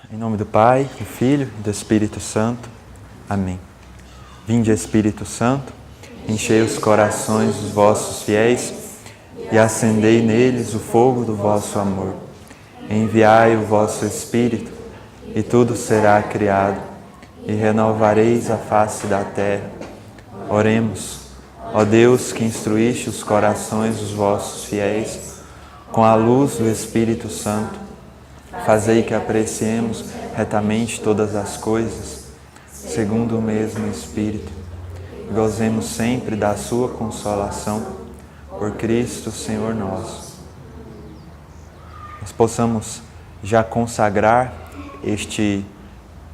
Em nome do Pai, do Filho e do Espírito Santo. Amém. Vinde, Espírito Santo, enchei os corações dos vossos fiéis e acendei neles o fogo do vosso amor. Enviai o vosso Espírito e tudo será criado e renovareis a face da terra. Oremos, ó Deus que instruíste os corações dos vossos fiéis com a luz do Espírito Santo. Fazei que apreciemos retamente todas as coisas, segundo o mesmo Espírito, e gozemos sempre da sua consolação, por Cristo Senhor nosso. Nós possamos já consagrar este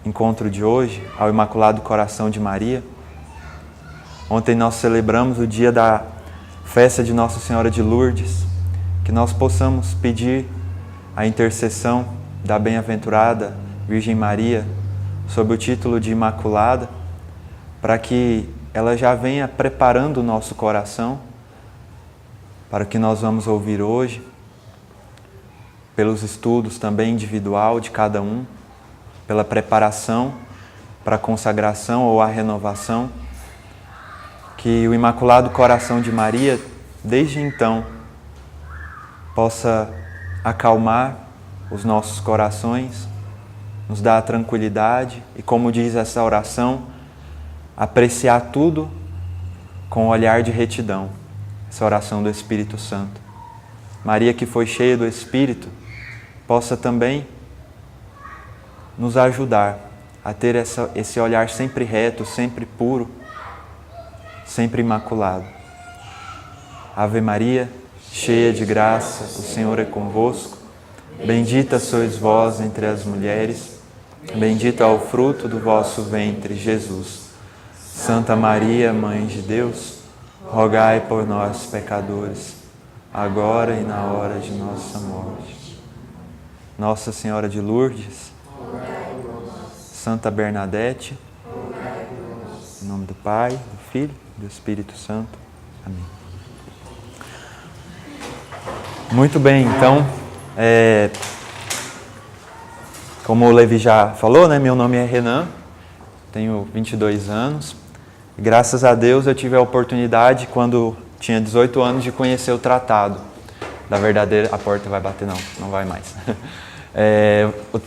encontro de hoje ao Imaculado Coração de Maria. Ontem nós celebramos o dia da festa de Nossa Senhora de Lourdes, que nós possamos pedir a intercessão da bem-aventurada Virgem Maria sob o título de Imaculada, para que ela já venha preparando o nosso coração para o que nós vamos ouvir hoje, pelos estudos também individual de cada um, pela preparação para a consagração ou a renovação, que o Imaculado Coração de Maria, desde então, possa acalmar os nossos corações, nos dar a tranquilidade e, como diz essa oração, apreciar tudo com um olhar de retidão. Essa oração do Espírito Santo. Maria, que foi cheia do Espírito, possa também nos ajudar a ter esse olhar sempre reto, sempre puro, sempre imaculado. Ave Maria, cheia de graça, o Senhor é convosco. Bendita sois vós entre as mulheres, bendito é o fruto do vosso ventre, Jesus. Santa Maria, Mãe de Deus, rogai por nós, pecadores, agora e na hora de nossa morte. Nossa Senhora de Lourdes, Santa Bernadette, em nome do Pai, do Filho e do Espírito Santo. Amém. Muito bem, então, como o Levi já falou, né, meu nome é Renan, tenho 22 anos. E graças a Deus eu tive a oportunidade, quando tinha 18 anos, de conhecer o tratado da verdadeira... A porta vai bater? Não vai mais.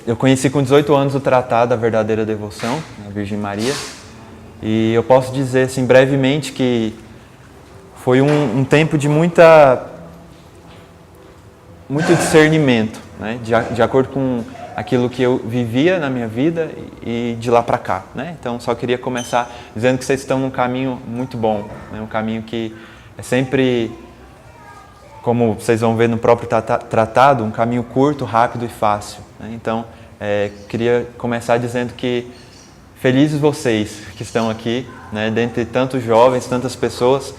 Eu conheci com 18 anos o tratado da verdadeira devoção, a Virgem Maria. E eu posso dizer, assim, brevemente, que foi um tempo de muito discernimento, né? De acordo com aquilo que eu vivia na minha vida e de lá para cá, né? Então, só queria começar dizendo que vocês estão num caminho muito bom, né? Um caminho que é sempre, como vocês vão ver no próprio tratado, um caminho curto, rápido e fácil, né? Então, queria começar dizendo que felizes vocês que estão aqui, né? Dentre tantos jovens, tantas pessoas,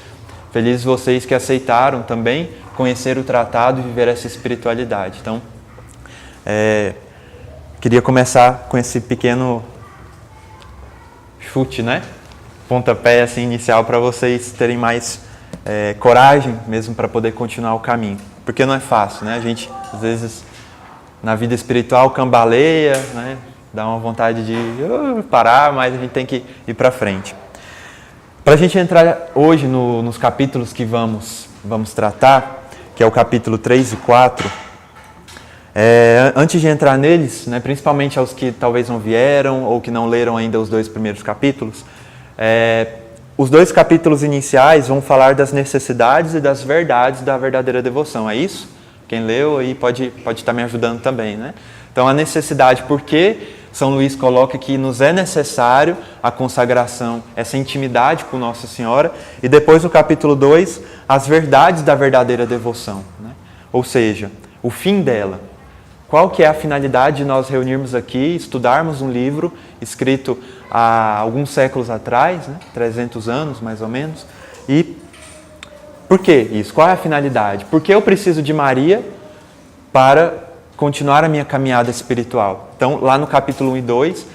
felizes vocês que aceitaram também conhecer o tratado e viver essa espiritualidade. Então, queria começar com esse pequeno chute, né? Pontapé assim, inicial, para vocês terem mais coragem mesmo para poder continuar o caminho. Porque não é fácil, né? A gente, às vezes, na vida espiritual, cambaleia, né? Dá uma vontade de parar, mas a gente tem que ir para frente. Para a gente entrar hoje nos capítulos que vamos tratar, que é o capítulo 3 e 4, antes de entrar neles, né, principalmente aos que talvez não vieram ou que não leram ainda os 2 primeiros capítulos, os 2 capítulos iniciais vão falar das necessidades e das verdades da verdadeira devoção. É isso? Quem leu aí pode estar me ajudando também, né? Então, a necessidade, porque São Luís coloca que nos é necessário a consagração, essa intimidade com Nossa Senhora, e depois no capítulo 2, as verdades da verdadeira devoção, né? Ou seja, o fim dela. Qual que é a finalidade de nós reunirmos aqui, estudarmos um livro escrito há alguns séculos atrás, né? 300 anos mais ou menos, e por que isso? Qual é a finalidade? Por que eu preciso de Maria para continuar a minha caminhada espiritual? Então, lá no capítulo 1 e 2,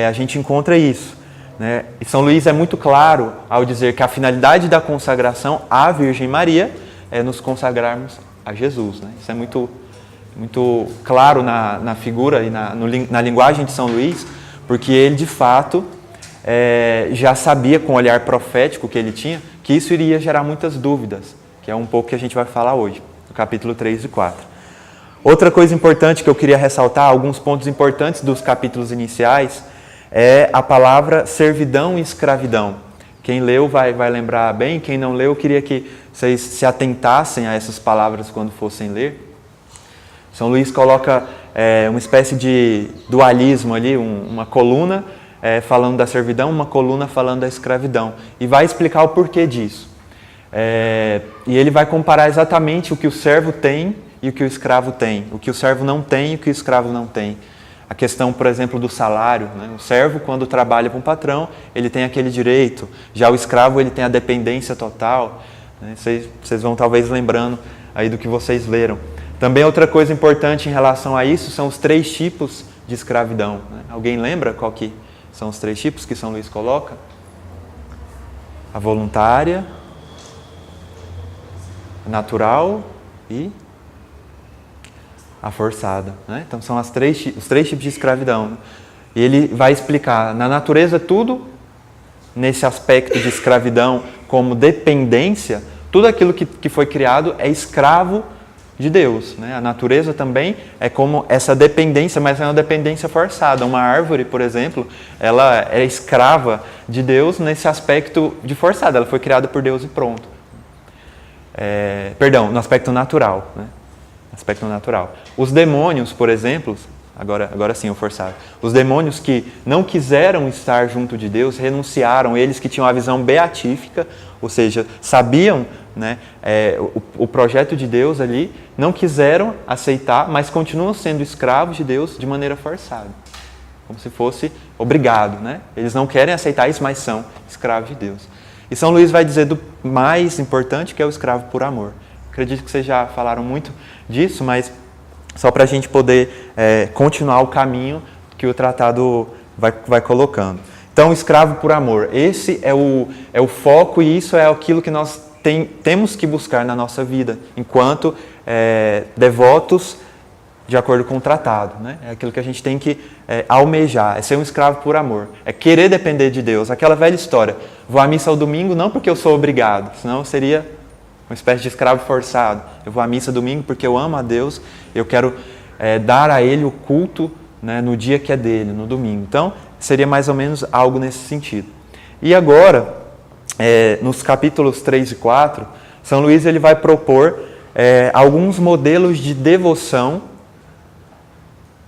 a gente encontra isso, né? E São Luís é muito claro ao dizer que a finalidade da consagração à Virgem Maria é nos consagrarmos a Jesus, né? Isso é muito muito claro na figura e na linguagem de São Luís, porque ele, de fato, já sabia, com o olhar profético que ele tinha, que isso iria gerar muitas dúvidas, que é um pouco que a gente vai falar hoje, no capítulo 3 e 4. Outra coisa importante que eu queria ressaltar, alguns pontos importantes dos capítulos iniciais, é a palavra servidão e escravidão. Quem leu vai lembrar bem, quem não leu, eu queria que vocês se atentassem a essas palavras quando fossem ler. São Luís coloca uma espécie de dualismo ali, uma coluna falando da servidão, uma coluna falando da escravidão. E vai explicar o porquê disso. E ele vai comparar exatamente o que o servo tem e o que o escravo tem. O que o servo não tem e o que o escravo não tem. A questão, por exemplo, do salário, né? O servo, quando trabalha para um patrão, ele tem aquele direito. Já o escravo, ele tem a dependência total. Né? Vocês vão talvez lembrando aí do que vocês leram. Também outra coisa importante em relação a isso são os 3 tipos de escravidão. Né? Alguém lembra qual que são os 3 tipos que São Luís coloca? A voluntária, a natural e a forçada. Né? Então são os 3 tipos de escravidão. Né? E ele vai explicar, na natureza, tudo nesse aspecto de escravidão como dependência, tudo aquilo que foi criado é escravo de Deus. Né? A natureza também é como essa dependência, mas é uma dependência forçada. Uma árvore, por exemplo, ela é escrava de Deus nesse aspecto de forçada. Ela foi criada por Deus e pronto. Perdão, no aspecto natural. Né? Aspecto natural. Os demônios, por exemplo, agora sim o forçado. Os demônios que não quiseram estar junto de Deus, renunciaram, eles que tinham a visão beatífica, ou seja, sabiam, né, o projeto de Deus ali, não quiseram aceitar, mas continuam sendo escravos de Deus de maneira forçada. Como se fosse obrigado. Né? Eles não querem aceitar isso, mas são escravos de Deus. E São Luís vai dizer do mais importante, que é o escravo por amor. Acredito que vocês já falaram muito disso, mas só para a gente poder continuar o caminho que o tratado vai colocando. Então, o escravo por amor, esse é o foco e isso é aquilo que nós temos que buscar na nossa vida, enquanto devotos de acordo com o tratado. Né? É aquilo que a gente tem que almejar, é ser um escravo por amor, é querer depender de Deus. Aquela velha história, vou à missa ao domingo não porque eu sou obrigado, senão seria uma espécie de escravo forçado. Eu vou à missa domingo porque eu amo a Deus, eu quero dar a Ele o culto, né, no dia que é dele, no domingo. Então, seria mais ou menos algo nesse sentido. E agora, nos capítulos 3 e 4, São Luís ele vai propor alguns modelos de devoção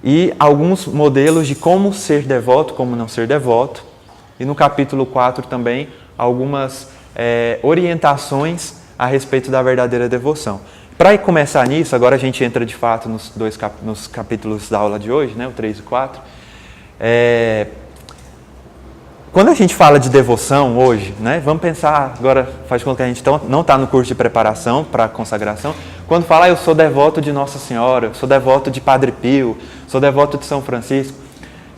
e alguns modelos de como ser devoto, como não ser devoto. E no capítulo 4 também, algumas orientações a respeito da verdadeira devoção. Para começar nisso, agora a gente entra de fato nos capítulos da aula de hoje, né, o 3 e 4. Quando a gente fala de devoção hoje, né, vamos pensar, agora faz de conta que a gente não está no curso de preparação para a consagração. Quando fala, eu sou devoto de Nossa Senhora, eu sou devoto de Padre Pio, sou devoto de São Francisco,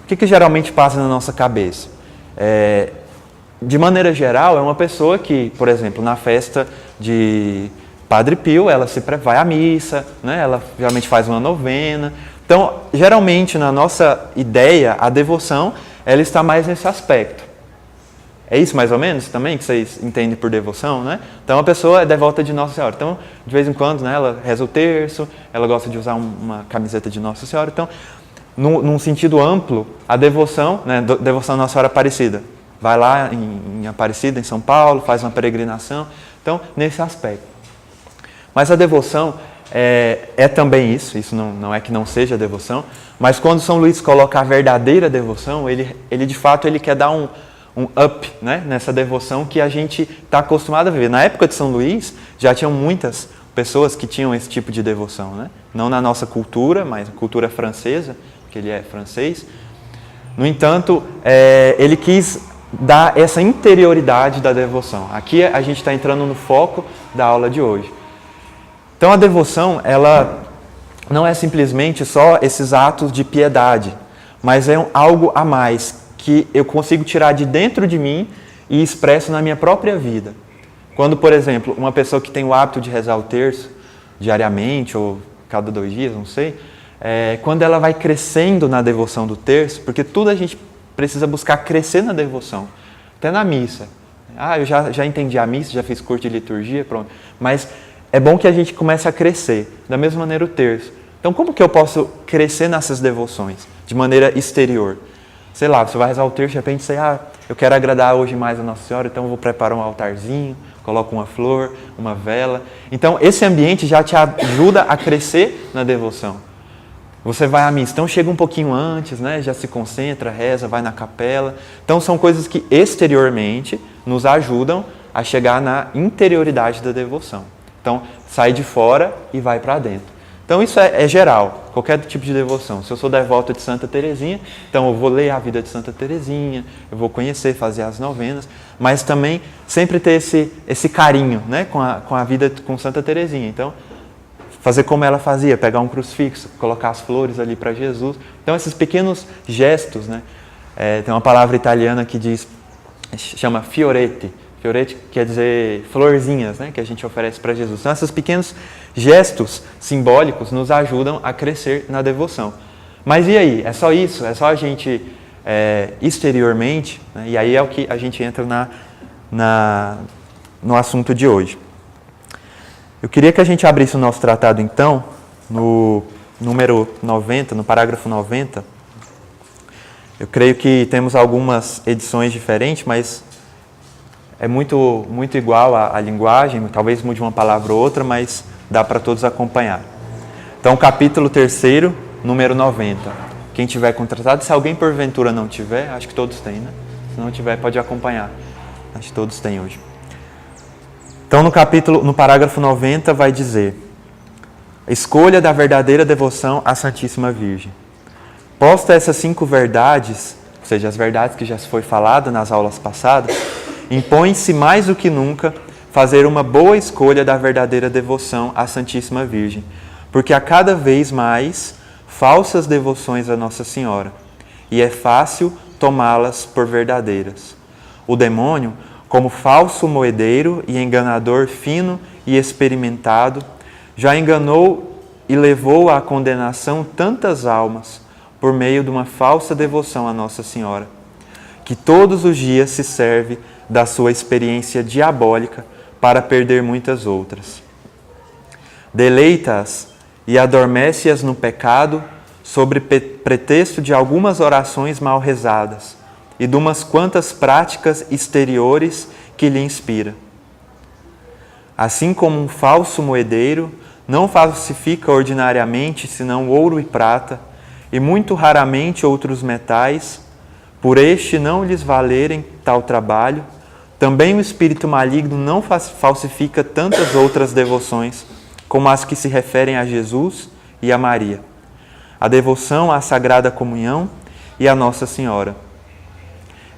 o que geralmente passa na nossa cabeça? De maneira geral, é uma pessoa que, por exemplo, na festa de Padre Pio, ela vai à missa, né? Ela geralmente faz uma novena. Então, geralmente, na nossa ideia, a devoção, ela está mais nesse aspecto. É isso mais ou menos também que vocês entendem por devoção, né? Então, a pessoa é devota de Nossa Senhora. Então, de vez em quando, né, ela reza o terço, ela gosta de usar uma camiseta de Nossa Senhora. Então, num sentido amplo, a devoção, né, devoção à Nossa Senhora Aparecida, vai lá em Aparecida, em São Paulo, faz uma peregrinação. Então, nesse aspecto. Mas a devoção é também isso não é que não seja devoção, mas quando São Luís coloca a verdadeira devoção, ele de fato ele quer dar um up, né, nessa devoção que a gente está acostumado a viver. Na época de São Luís, já tinham muitas pessoas que tinham esse tipo de devoção. Né? Não na nossa cultura, mas na cultura francesa, porque ele é francês. No entanto, ele quis dar essa interioridade da devoção. Aqui a gente está entrando no foco da aula de hoje. Então a devoção, ela não é simplesmente só esses atos de piedade, mas é algo a mais que eu consigo tirar de dentro de mim e expresso na minha própria vida. Quando, por exemplo, uma pessoa que tem o hábito de rezar o terço diariamente ou cada 2 dias, não sei, quando ela vai crescendo na devoção do terço, porque tudo a gente precisa buscar crescer na devoção, até na missa. Eu já entendi a missa, já fiz curso de liturgia, pronto. Mas é bom que a gente comece a crescer, da mesma maneira o terço. Então, como que eu posso crescer nessas devoções, de maneira exterior? Sei lá, você vai rezar o terço, de repente você, eu quero agradar hoje mais a Nossa Senhora, então eu vou preparar um altarzinho, coloco uma flor, uma vela. Então, esse ambiente já te ajuda a crescer na devoção. Você vai à missa, então chega um pouquinho antes, né? Já se concentra, reza, vai na capela. Então, são coisas que exteriormente nos ajudam a chegar na interioridade da devoção. Então, sai de fora e vai para dentro. Então, isso é geral, qualquer tipo de devoção. Se eu sou devoto de Santa Teresinha, então eu vou ler a vida de Santa Teresinha, eu vou conhecer, fazer as novenas, mas também sempre ter esse carinho, né, com a vida com Santa Teresinha. Então, fazer como ela fazia, pegar um crucifixo, colocar as flores ali para Jesus. Então, esses pequenos gestos, né? Tem uma palavra italiana que chama fiorete. Fiorete quer dizer florzinhas, né? Que a gente oferece para Jesus. Então, esses pequenos gestos simbólicos nos ajudam a crescer na devoção. Mas e aí? É só isso? É só a gente exteriormente? Né? E aí é o que a gente entra no assunto de hoje. Eu queria que a gente abrisse o nosso tratado, então, no número 90, no parágrafo 90. Eu creio que temos algumas edições diferentes, mas é muito, muito igual a linguagem, talvez mude uma palavra ou outra, mas dá para todos acompanhar. Então, capítulo 3º, número 90. Quem tiver com o tratado, se alguém porventura não tiver, acho que todos têm, né? Se não tiver, pode acompanhar. Acho que todos têm hoje. Então, no parágrafo 90, vai dizer: escolha da verdadeira devoção à Santíssima Virgem. Posta essas 5 verdades, ou seja, as verdades que já se foi falado nas aulas passadas, impõe-se mais do que nunca fazer uma boa escolha da verdadeira devoção à Santíssima Virgem, porque há cada vez mais falsas devoções a Nossa Senhora, e é fácil tomá-las por verdadeiras. O demônio, como falso moedeiro e enganador fino e experimentado, já enganou e levou à condenação tantas almas por meio de uma falsa devoção a Nossa Senhora, que todos os dias se serve da sua experiência diabólica para perder muitas outras. Deleita-as e adormece-as no pecado sobre pretexto de algumas orações mal rezadas e de umas quantas práticas exteriores que lhe inspira. Assim como um falso moedeiro não falsifica ordinariamente senão ouro e prata, e muito raramente outros metais, por este não lhes valerem tal trabalho, também o espírito maligno não falsifica tantas outras devoções, como as que se referem a Jesus e a Maria, a devoção à Sagrada Comunhão e a Nossa Senhora.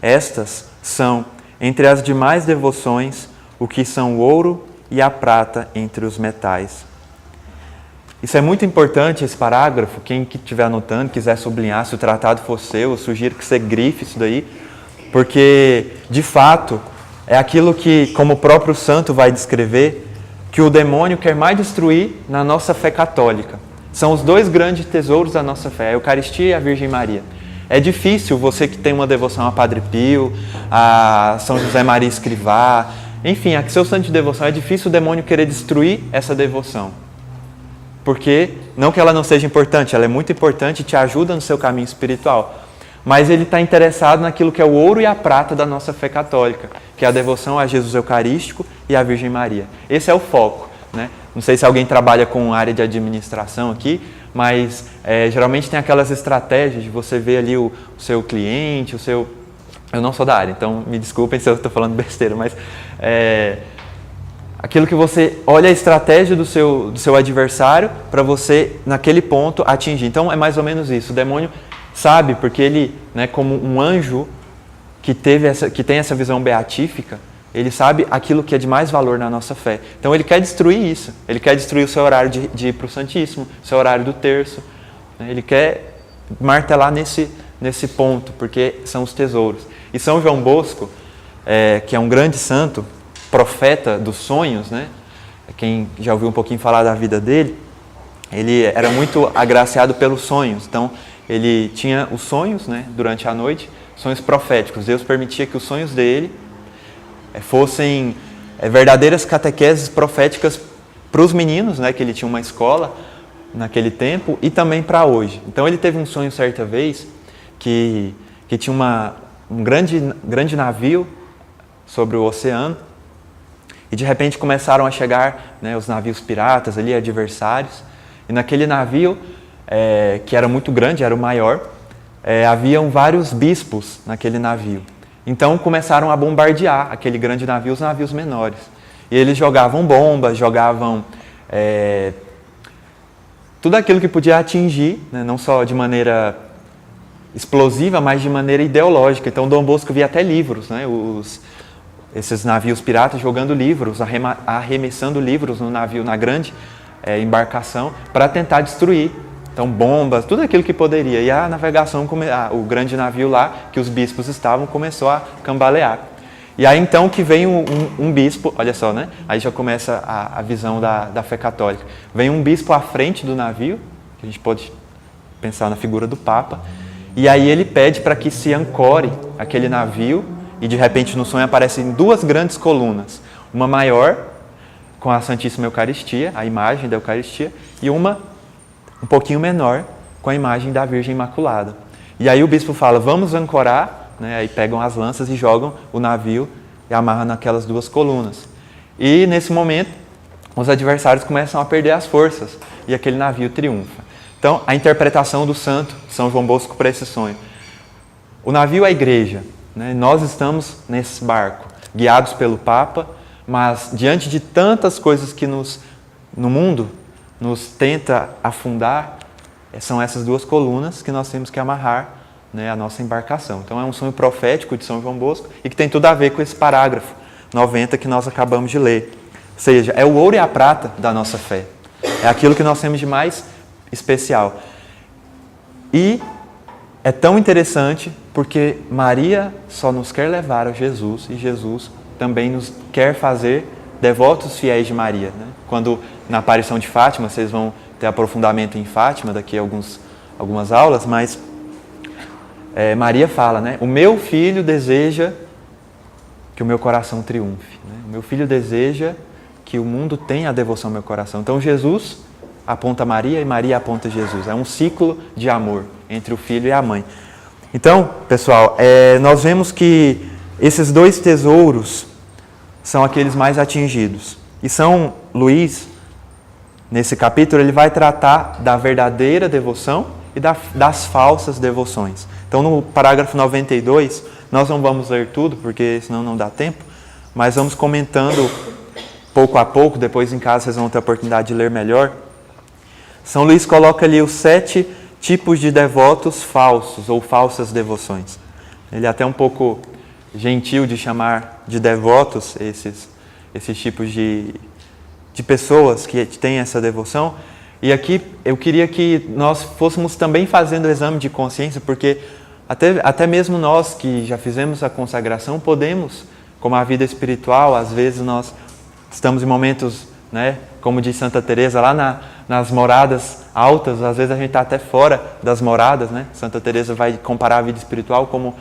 Estas são, entre as demais devoções, o que são o ouro e a prata entre os metais. Isso é muito importante, esse parágrafo. Quem estiver anotando, quiser sublinhar, se o tratado for seu, eu sugiro que você grife isso daí, porque, de fato, é aquilo que, como o próprio santo vai descrever, que o demônio quer mais destruir na nossa fé católica. São os 2 grandes tesouros da nossa fé, a Eucaristia e a Virgem Maria. É difícil você que tem uma devoção a Padre Pio, a São José Maria Escrivá, enfim, a seu santo de devoção, é difícil o demônio querer destruir essa devoção. Porque, não que ela não seja importante, ela é muito importante e te ajuda no seu caminho espiritual. Mas ele está interessado naquilo que é o ouro e a prata da nossa fé católica, que é a devoção a Jesus Eucarístico e à Virgem Maria. Esse é o foco, né? Não sei se alguém trabalha com área de administração aqui, mas geralmente tem aquelas estratégias de você ver ali o seu cliente, Eu não sou da área, então me desculpem se eu estou falando besteira, mas aquilo que você olha a estratégia do seu adversário para você, naquele ponto, atingir. Então é mais ou menos isso. O demônio sabe, porque ele, né, como um anjo que tem essa visão beatífica, ele sabe aquilo que é de mais valor na nossa fé. Então ele quer destruir isso. Ele quer destruir o seu horário de ir para o Santíssimo, o seu horário do terço. Ele quer martelar nesse ponto, porque são os tesouros. E São João Bosco, que é um grande santo, profeta dos sonhos, né? Quem já ouviu um pouquinho falar da vida dele, ele era muito agraciado pelos sonhos. Então, ele tinha os sonhos, né, durante a noite, sonhos proféticos. Deus permitia que os sonhos dele fossem verdadeiras catequeses proféticas para os meninos, né, que ele tinha uma escola naquele tempo, e também para hoje. Então, ele teve um sonho certa vez que tinha um grande navio sobre o oceano, e de repente começaram a chegar, né, os navios piratas ali, adversários, e naquele navio, que era muito grande, era o maior, haviam vários bispos naquele navio. Então começaram a bombardear aquele grande navio, os navios menores. E eles jogavam bombas, jogavam tudo aquilo que podia atingir, né, não só de maneira explosiva, mas de maneira ideológica. Então Dom Bosco via até livros, né, esses navios piratas jogando livros, arremessando livros no navio, na grande embarcação, para tentar destruir. Então, bombas, tudo aquilo que poderia. E a navegação, o grande navio lá, que os bispos estavam, começou a cambalear. E aí, então, que vem um bispo, olha só, né? Aí já começa a visão da fé católica. Vem um bispo à frente do navio, que a gente pode pensar na figura do Papa, e aí ele pede para que se ancore aquele navio, e de repente no sonho aparecem duas grandes colunas. Uma maior, com a Santíssima Eucaristia, a imagem da Eucaristia, e uma um pouquinho menor, com a imagem da Virgem Imaculada. E aí o bispo fala, vamos ancorar, né? Aí pegam as lanças e jogam o navio e amarram naquelas duas colunas. E nesse momento, os adversários começam a perder as forças e aquele navio triunfa. Então, a interpretação do santo São João Bosco para esse sonho. O navio é a igreja, né? Nós estamos nesse barco, guiados pelo Papa, mas diante de tantas coisas que no mundo nos tenta afundar, são essas duas colunas que nós temos que amarrar, né, a nossa embarcação. Então é um sonho profético de São João Bosco e que tem tudo a ver com esse parágrafo 90 que nós acabamos de ler. Ou seja, é o ouro e a prata da nossa fé. É aquilo que nós temos de mais especial. E é tão interessante porque Maria só nos quer levar a Jesus e Jesus também nos quer fazer devotos fiéis de Maria, né? Quando na aparição de Fátima, vocês vão ter aprofundamento em Fátima daqui a algumas aulas, mas Maria fala, né? O meu filho deseja que o meu coração triunfe, né? O meu filho deseja que o mundo tenha a devoção ao meu coração. Então Jesus aponta Maria e Maria aponta Jesus. É um ciclo de amor entre o filho e a mãe. Então, pessoal, nós vemos que esses dois tesouros são aqueles mais atingidos. E São Luís, nesse capítulo, ele vai tratar da verdadeira devoção e das falsas devoções. Então, no parágrafo 92, nós não vamos ler tudo, porque senão não dá tempo, mas vamos comentando pouco a pouco, depois em casa vocês vão ter a oportunidade de ler melhor. São Luís coloca ali os 7 tipos de devotos falsos ou falsas devoções. Ele é até um pouco gentil de chamar de devotos esses tipos de pessoas que têm essa devoção. E aqui eu queria que nós fôssemos também fazendo o exame de consciência, porque até mesmo nós que já fizemos a consagração podemos, como a vida espiritual, às vezes nós estamos em momentos, né, como diz Santa Teresa, lá nas moradas altas, às vezes a gente está até fora das moradas, né? Santa Teresa vai comparar a vida espiritual como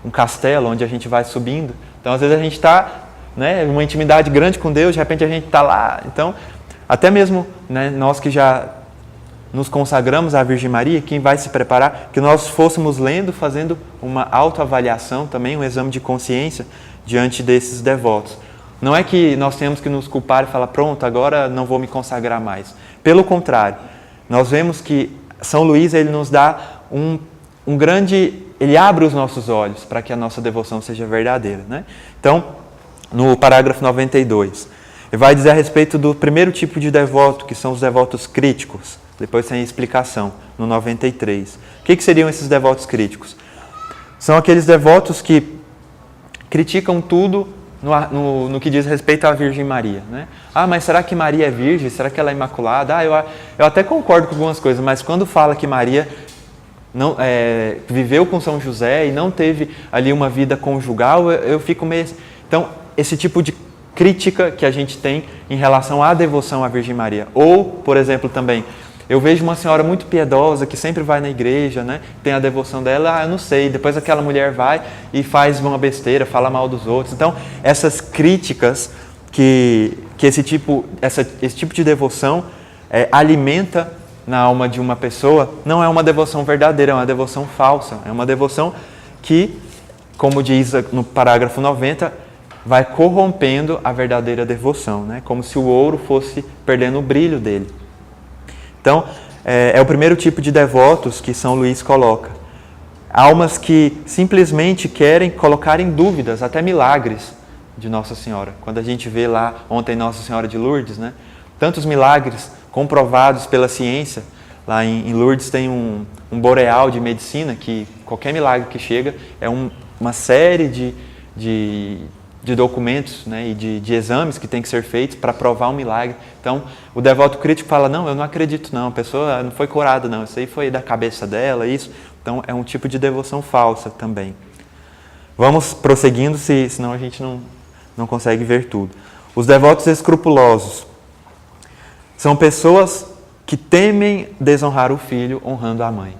um castelo onde a gente vai subindo. Então, às vezes a gente está, né, uma intimidade grande com Deus, de repente a gente está lá. Então, até mesmo, né, nós que já nos consagramos à Virgem Maria, quem vai se preparar, que nós fôssemos lendo, fazendo uma autoavaliação também, um exame de consciência diante desses devotos. Não é que nós temos que nos culpar e falar, pronto, agora não vou me consagrar mais. Pelo contrário, nós vemos que São Luís ele nos dá um grande... Ele abre os nossos olhos para que a nossa devoção seja verdadeira, né? Então, no parágrafo 92, ele vai dizer a respeito do primeiro tipo de devoto, que são os devotos críticos. Depois tem a explicação, no 93. O que seriam esses devotos críticos? São aqueles devotos que criticam tudo no que diz respeito à Virgem Maria, né? Ah, mas será que Maria é virgem? Será que ela é imaculada? Ah, eu até concordo com algumas coisas, mas quando fala que Maria não, viveu com São José e não teve ali uma vida conjugal, eu fico meio... Então, esse tipo de crítica que a gente tem em relação à devoção à Virgem Maria. Ou, por exemplo, também, Eu vejo uma senhora muito piedosa, que sempre vai na igreja, né? Tem a devoção dela, eu não sei. Depois aquela mulher vai e faz uma besteira, fala mal dos outros. Então, essas críticas que esse tipo de devoção alimenta na alma de uma pessoa, não é uma devoção verdadeira, é uma devoção falsa. É uma devoção que, como diz no parágrafo 90, vai corrompendo a verdadeira devoção, né? Como se o ouro fosse perdendo o brilho dele. Então, é o primeiro tipo de devotos que São Luís coloca. Almas que simplesmente querem colocar em dúvidas até milagres de Nossa Senhora. Quando a gente vê lá ontem Nossa Senhora de Lourdes, né? Tantos milagres comprovados pela ciência. Lá em Lourdes tem um boreal de medicina que qualquer milagre que chega é uma série de documentos, né, e de exames que tem que ser feitos para provar um milagre. Então, o devoto crítico fala, não, eu não acredito não, a pessoa não foi curada não, isso aí foi da cabeça dela, isso. Então, é um tipo de devoção falsa também. Vamos prosseguindo, senão a gente não consegue ver tudo. Os devotos escrupulosos são pessoas que temem desonrar o filho honrando a mãe.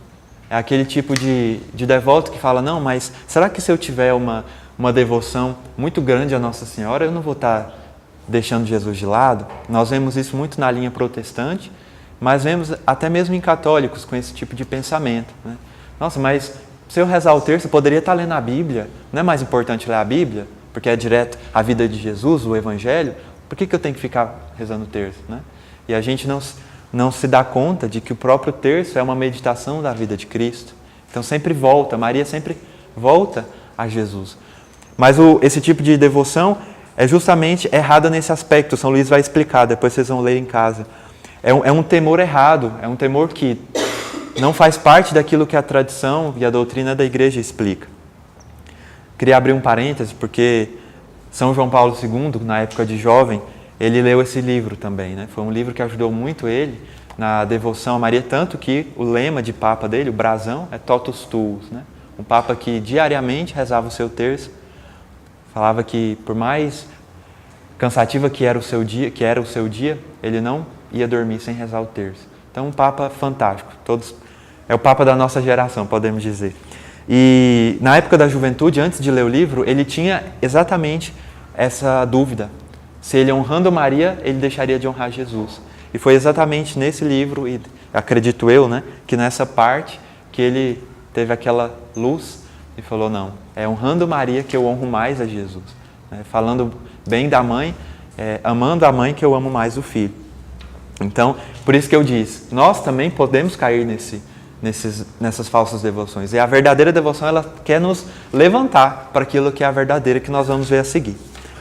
É aquele tipo de devoto que fala, não, mas será que se eu tiver uma devoção muito grande a Nossa Senhora, eu não vou estar deixando Jesus de lado? Nós vemos isso muito na linha protestante, mas vemos até mesmo em católicos com esse tipo de pensamento, né? Nossa, mas se eu rezar o terço, eu poderia estar lendo a Bíblia. Não é mais importante ler a Bíblia? Porque é direto a vida de Jesus, o Evangelho. Por que eu tenho que ficar rezando o terço, né? E a gente não se dá conta de que o próprio terço é uma meditação da vida de Cristo. Então sempre volta, Maria sempre volta a Jesus. Mas esse tipo de devoção é justamente errada nesse aspecto. São Luís vai explicar, depois vocês vão ler em casa. É um temor errado, é um temor que não faz parte daquilo que a tradição e a doutrina da igreja explica. Queria abrir um parêntese, porque São João Paulo II, na época de jovem, ele leu esse livro também, né? Foi um livro que ajudou muito ele na devoção a Maria, tanto que o lema de papa dele, o brasão, é Totus Tuus, né? Um papa que diariamente rezava o seu terço, falava que por mais cansativa que era o seu dia, ele não ia dormir sem rezar o terço. Então, um papa fantástico. É o papa da nossa geração, podemos dizer. E na época da juventude, antes de ler o livro, ele tinha exatamente essa dúvida. Se ele honrando Maria, ele deixaria de honrar Jesus. E foi exatamente nesse livro, e acredito eu, né, que nessa parte que ele teve aquela luz e falou, não, é honrando Maria que eu honro mais a Jesus. Falando bem da mãe, amando a mãe que eu amo mais o filho. Então, por isso que eu disse, nós também podemos cair nessas falsas devoções. E a verdadeira devoção, ela quer nos levantar para aquilo que é a verdadeira, que nós vamos ver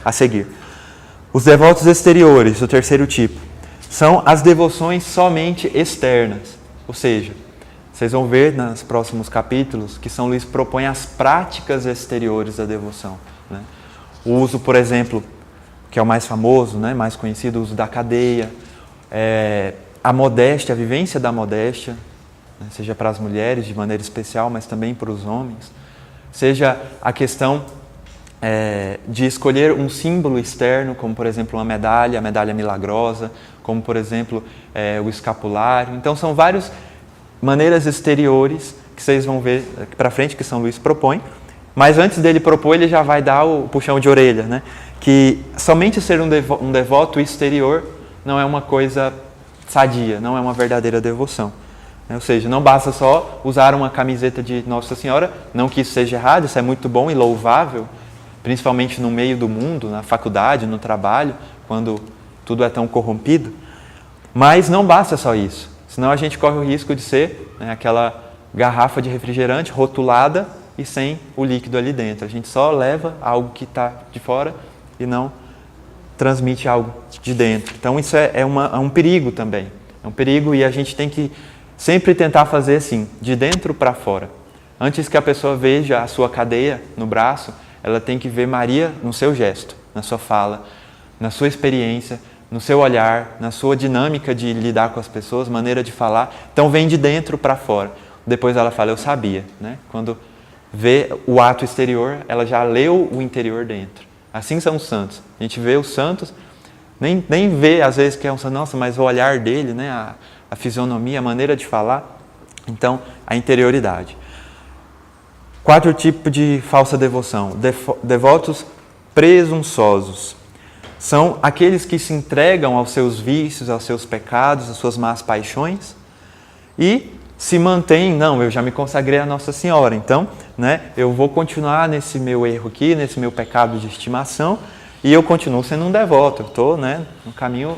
a seguir. Os devotos exteriores, o terceiro tipo, são as devoções somente externas. Ou seja, vocês vão ver nos próximos capítulos que São Luís propõe as práticas exteriores da devoção, né? O uso, por exemplo, que é o mais famoso, né, mais conhecido, o uso da cadeia, a modéstia, a vivência da modéstia, né, seja para as mulheres de maneira especial, mas também para os homens, seja a questão de escolher um símbolo externo, como por exemplo uma medalha, a medalha milagrosa, como por exemplo o escapulário. Então são várias maneiras exteriores que vocês vão ver aqui para frente que São Luís propõe, mas antes dele propor ele já vai dar o puxão de orelha, né? Que somente ser um devoto exterior não é uma coisa sadia, não é uma verdadeira devoção. Ou seja, não basta só usar uma camiseta de Nossa Senhora, não que isso seja errado, isso é muito bom e louvável, principalmente no meio do mundo, na faculdade, no trabalho, quando tudo é tão corrompido. Mas não basta só isso, senão a gente corre o risco de ser, né, aquela garrafa de refrigerante rotulada e sem o líquido ali dentro. A gente só leva algo que está de fora e não transmite algo de dentro. Então isso é um perigo também. É um perigo e a gente tem que sempre tentar fazer assim, de dentro para fora. Antes que a pessoa veja a sua cadeia no braço, ela tem que ver Maria no seu gesto, na sua fala, na sua experiência, no seu olhar, na sua dinâmica de lidar com as pessoas, maneira de falar. Então vem de dentro para fora. Depois ela fala, eu sabia, né? Quando vê o ato exterior, ela já leu o interior dentro. Assim são os santos. A gente vê os santos, nem vê às vezes que é um santo, nossa, mas o olhar dele, né? a fisionomia, a maneira de falar. Então, a interioridade. 4 tipos de falsa devoção. Devotos presunçosos. São aqueles que se entregam aos seus vícios, aos seus pecados, às suas más paixões e se mantêm, não, eu já me consagrei a Nossa Senhora, então, né, eu vou continuar nesse meu erro aqui, nesse meu pecado de estimação e eu continuo sendo um devoto, eu estou, né, no caminho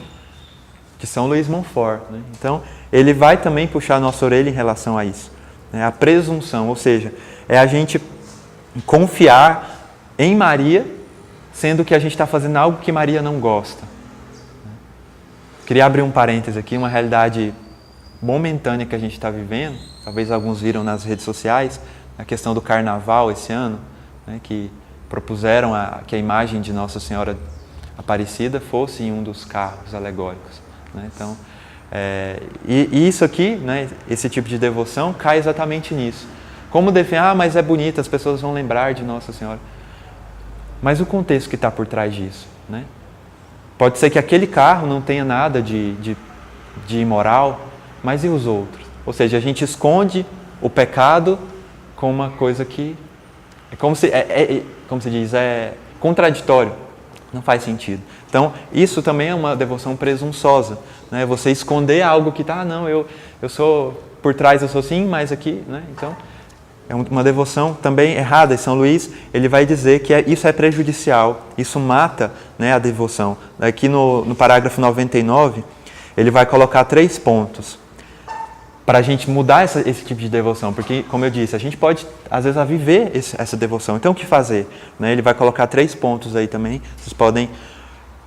de São Luís Montfort. Né? Então, ele vai também puxar a nossa orelha em relação a isso. Né? A presunção, ou seja, é a gente confiar em Maria, sendo que a gente está fazendo algo que Maria não gosta. Queria abrir um parêntese aqui, uma realidade momentânea que a gente está vivendo, talvez alguns viram nas redes sociais, a questão do carnaval esse ano, né, que propuseram que a imagem de Nossa Senhora Aparecida fosse em um dos carros alegóricos. Né? Então, e isso aqui, né, esse tipo de devoção, cai exatamente nisso. Como defender, mas é bonita, as pessoas vão lembrar de Nossa Senhora. Mas o contexto que está por trás disso, né? Pode ser que aquele carro não tenha nada de imoral, mas e os outros? Ou seja, a gente esconde o pecado com uma coisa que como se diz, é contraditório, não faz sentido. Então, isso também é uma devoção presunçosa, né? Você esconder algo que está, não, eu sou, por trás eu sou sim, mas aqui, né? Então, é uma devoção também errada. E São Luís, ele vai dizer que isso é prejudicial, isso mata, né, a devoção. Aqui no parágrafo 99, ele vai colocar 3 pontos para a gente mudar esse tipo de devoção. Porque, como eu disse, a gente pode, às vezes, viver essa devoção. Então, o que fazer? Né? Ele vai colocar 3 pontos aí também, vocês podem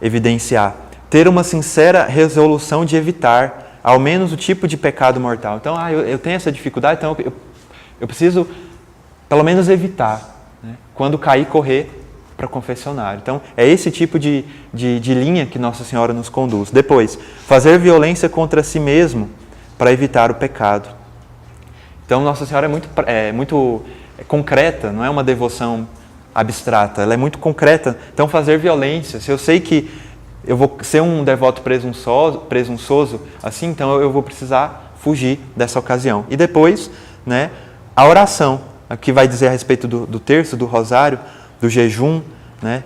evidenciar. Ter uma sincera resolução de evitar, ao menos, o tipo de pecado mortal. Então, eu tenho essa dificuldade, então eu preciso, pelo menos, evitar, né? Quando cair, correr para o confessionário. Então, é esse tipo de linha que Nossa Senhora nos conduz. Depois, fazer violência contra si mesmo para evitar o pecado. Então, Nossa Senhora é muito concreta, não é uma devoção abstrata, ela é muito concreta. Então, fazer violência, se eu sei que eu vou ser um devoto presunçoso assim, então eu vou precisar fugir dessa ocasião. E depois, né, a oração, que vai dizer a respeito do terço, do rosário, do jejum, né?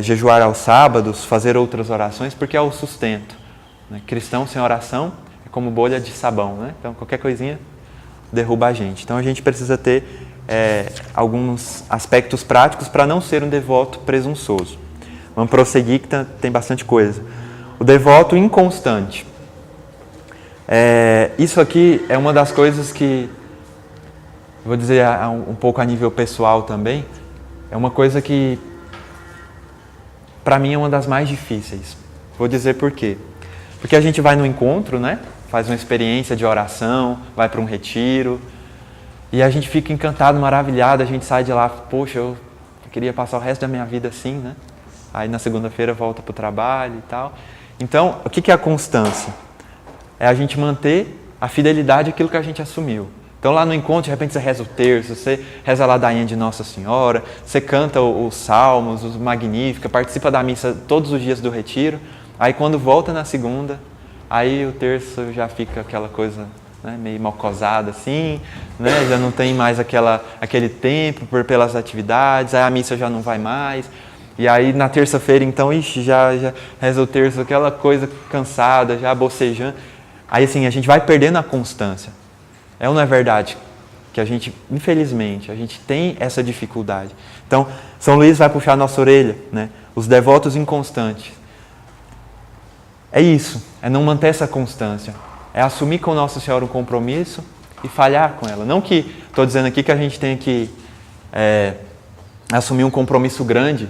Jejuar aos sábados, fazer outras orações, porque é o sustento. Né? Cristão sem oração é como bolha de sabão. Né? Então, qualquer coisinha derruba a gente. Então, a gente precisa ter alguns aspectos práticos para não ser um devoto presunçoso. Vamos prosseguir, que tem bastante coisa. O devoto inconstante. Isso aqui é uma das coisas que, vou dizer um pouco a nível pessoal também, é uma coisa que, para mim, é uma das mais difíceis. Vou dizer por quê. Porque a gente vai no encontro, né? Faz uma experiência de oração, vai para um retiro, e a gente fica encantado, maravilhado, a gente sai de lá, poxa, eu queria passar o resto da minha vida assim, né? Aí na segunda-feira volta para o trabalho e tal. Então, o que é a constância? É a gente manter a fidelidade àquilo que a gente assumiu. Então, lá no encontro, de repente, você reza o terço, você reza a ladainha de Nossa Senhora, você canta os salmos, os Magnífica, participa da missa todos os dias do retiro. Aí, quando volta na segunda, aí o terço já fica aquela coisa, né, meio malcosada assim, né, já não tem mais aquele tempo pelas atividades, aí a missa já não vai mais. E aí, na terça-feira, então, já reza o terço, aquela coisa cansada, já bocejando. Aí, assim, a gente vai perdendo a constância. É ou não é verdade que a gente, infelizmente, a gente tem essa dificuldade? Então, São Luís vai puxar a nossa orelha, né? Os devotos inconstantes. É isso, é não manter essa constância. É assumir com Nossa Senhora um compromisso e falhar com ela. Não que, estou dizendo aqui que a gente tenha que assumir um compromisso grande,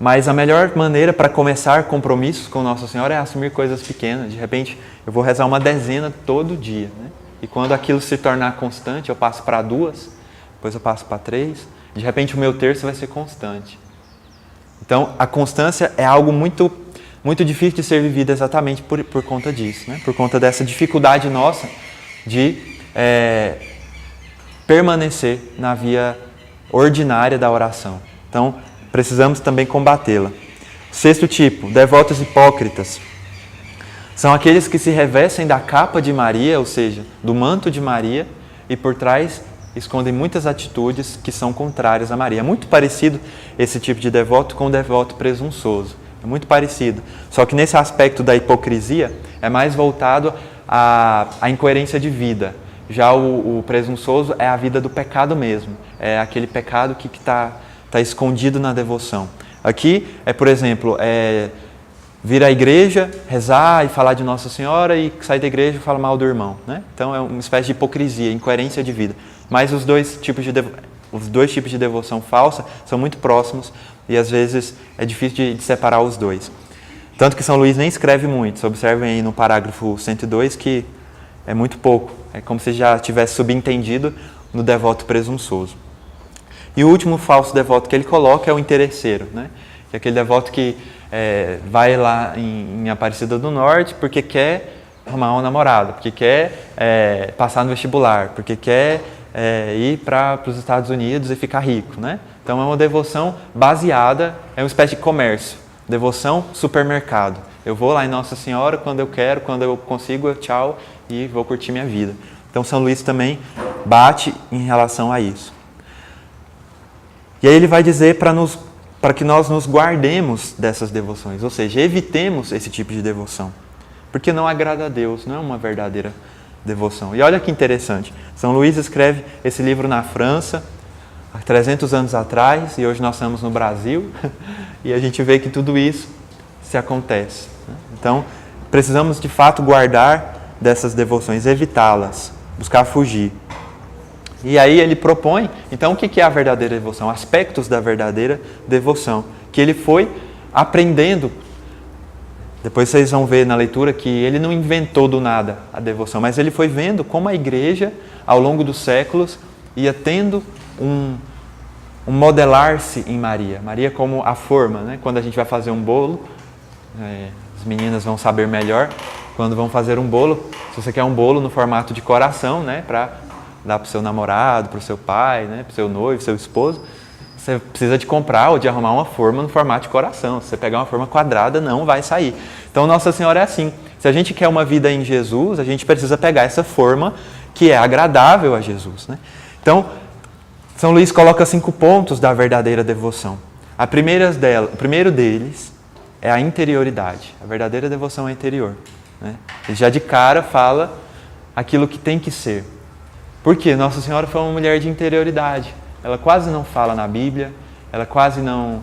mas a melhor maneira para começar compromissos com Nossa Senhora é assumir coisas pequenas. De repente, eu vou rezar uma dezena todo dia, né? E quando aquilo se tornar constante, eu passo para 2, depois eu passo para 3, de repente o meu terço vai ser constante. Então, a constância é algo muito, muito difícil de ser vivido exatamente por conta disso, né? Por conta dessa dificuldade nossa de permanecer na via ordinária da oração. Então, precisamos também combatê-la. 6º tipo, devotos hipócritas. São aqueles que se revestem da capa de Maria, ou seja, do manto de Maria, e por trás escondem muitas atitudes que são contrárias a Maria. É muito parecido esse tipo de devoto com o devoto presunçoso. É muito parecido. Só que nesse aspecto da hipocrisia é mais voltado à incoerência de vida. Já o presunçoso é a vida do pecado mesmo. É aquele pecado que está escondido na devoção. Aqui é, por exemplo, vir à igreja, rezar e falar de Nossa Senhora e sair da igreja e falar mal do irmão. Né? Então é uma espécie de hipocrisia, incoerência de vida. Mas os dois tipos de devoção falsa são muito próximos e às vezes é difícil de separar os dois. Tanto que São Luís nem escreve muito. Observem aí no parágrafo 102 que é muito pouco. É como se já tivesse subentendido no devoto presunçoso. E o último falso devoto que ele coloca é o interesseiro, né? Que é aquele devoto que vai lá em Aparecida do Norte porque quer arrumar um namorado, porque quer passar no vestibular, porque quer ir para os Estados Unidos e ficar rico, né? Então é uma devoção baseada, é uma espécie de comércio, devoção supermercado. Eu vou lá em Nossa Senhora quando eu quero, quando eu consigo, tchau, e vou curtir minha vida. Então São Luís também bate em relação a isso. E aí ele vai dizer para que nós nos guardemos dessas devoções, ou seja, evitemos esse tipo de devoção, porque não agrada a Deus, não é uma verdadeira devoção. E olha que interessante, São Luís escreve esse livro na França, há 300 anos atrás, e hoje nós estamos no Brasil, e a gente vê que tudo isso se acontece. Então, precisamos de fato guardar dessas devoções, evitá-las, buscar fugir. E aí ele propõe, então, o que é a verdadeira devoção? Aspectos da verdadeira devoção, que ele foi aprendendo. Depois vocês vão ver na leitura que ele não inventou do nada a devoção, mas ele foi vendo como a igreja, ao longo dos séculos, ia tendo um modelar-se em Maria. Maria como a forma, né? Quando a gente vai fazer um bolo, as meninas vão saber melhor, quando vão fazer um bolo, se você quer um bolo no formato de coração, né? Para dar para o seu namorado, para o seu pai, né? Para o seu noivo, seu esposo, você precisa de comprar ou de arrumar uma forma no formato de coração. Se você pegar uma forma quadrada, não vai sair. Então Nossa Senhora é assim. Se a gente quer uma vida em Jesus, a gente precisa pegar essa forma que é agradável a Jesus, né? Então, São Luís coloca 5 pontos da verdadeira devoção. O primeiro deles é a interioridade. A verdadeira devoção é interior, né? Ele já de cara fala aquilo que tem que ser. Por quê? Nossa Senhora foi uma mulher de interioridade. Ela quase não fala na Bíblia, ela quase não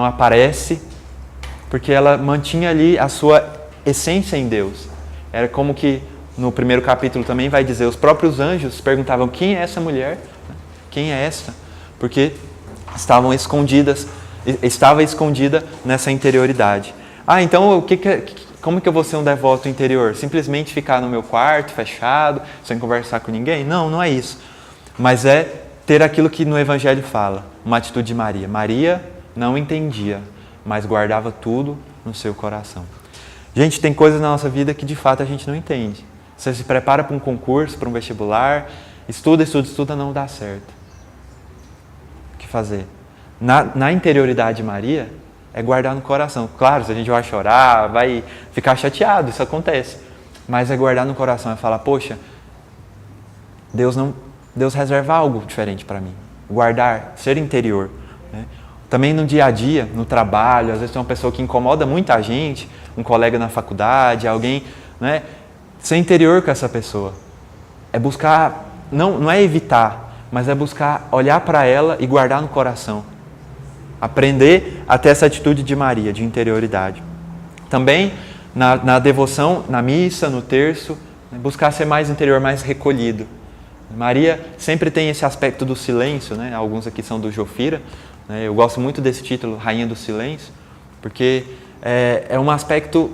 aparece, porque ela mantinha ali a sua essência em Deus. Era como que, no primeiro capítulo também vai dizer, os próprios anjos perguntavam, quem é essa mulher? Quem é essa? Porque estava escondida nessa interioridade. Então como que eu vou ser um devoto interior? Simplesmente ficar no meu quarto, fechado, sem conversar com ninguém? Não, não é isso. Mas é ter aquilo que no Evangelho fala, uma atitude de Maria. Maria não entendia, mas guardava tudo no seu coração. Gente, tem coisas na nossa vida que de fato a gente não entende. Você se prepara para um concurso, para um vestibular, estuda, não dá certo. O que fazer? Na interioridade de Maria, é guardar no coração. Claro, se a gente vai chorar, vai ficar chateado, isso acontece. Mas é guardar no coração, é falar, poxa, Deus reserva algo diferente para mim. Guardar, ser interior. Né? Também no dia a dia, no trabalho, às vezes tem uma pessoa que incomoda muita gente, um colega na faculdade, alguém, né? Ser interior com essa pessoa. É buscar, não é evitar, mas é buscar olhar para ela e guardar no coração. Aprender a ter essa atitude de Maria, de interioridade. Também na devoção, na missa, no terço, buscar ser mais interior, mais recolhido. Maria sempre tem esse aspecto do silêncio, né? Alguns aqui são do Jofira, né? Eu gosto muito desse título, Rainha do Silêncio, porque é um aspecto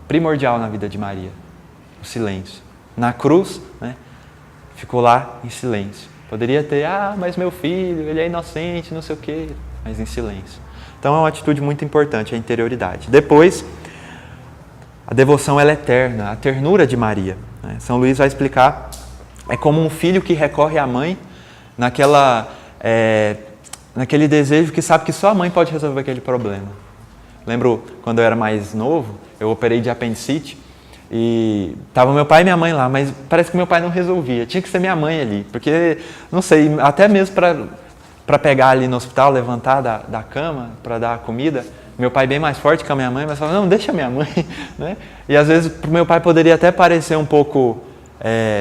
primordial na vida de Maria, o silêncio. Na cruz, né? Ficou lá em silêncio. Poderia ter, mas meu filho, ele é inocente, não sei o quê, mas em silêncio. Então é uma atitude muito importante, a interioridade. Depois, a devoção ela é eterna, a ternura de Maria. Né? São Luís vai explicar, é como um filho que recorre à mãe naquele desejo que sabe que só a mãe pode resolver aquele problema. Lembro quando eu era mais novo, eu operei de apendicite e tava meu pai e minha mãe lá, mas parece que meu pai não resolvia. Tinha que ser minha mãe ali, porque, não sei, até mesmo para pegar ali no hospital, levantar da cama, para dar comida, meu pai bem mais forte que a minha mãe, mas falava, não, deixa minha mãe, né? E às vezes pro meu pai poderia até parecer um pouco,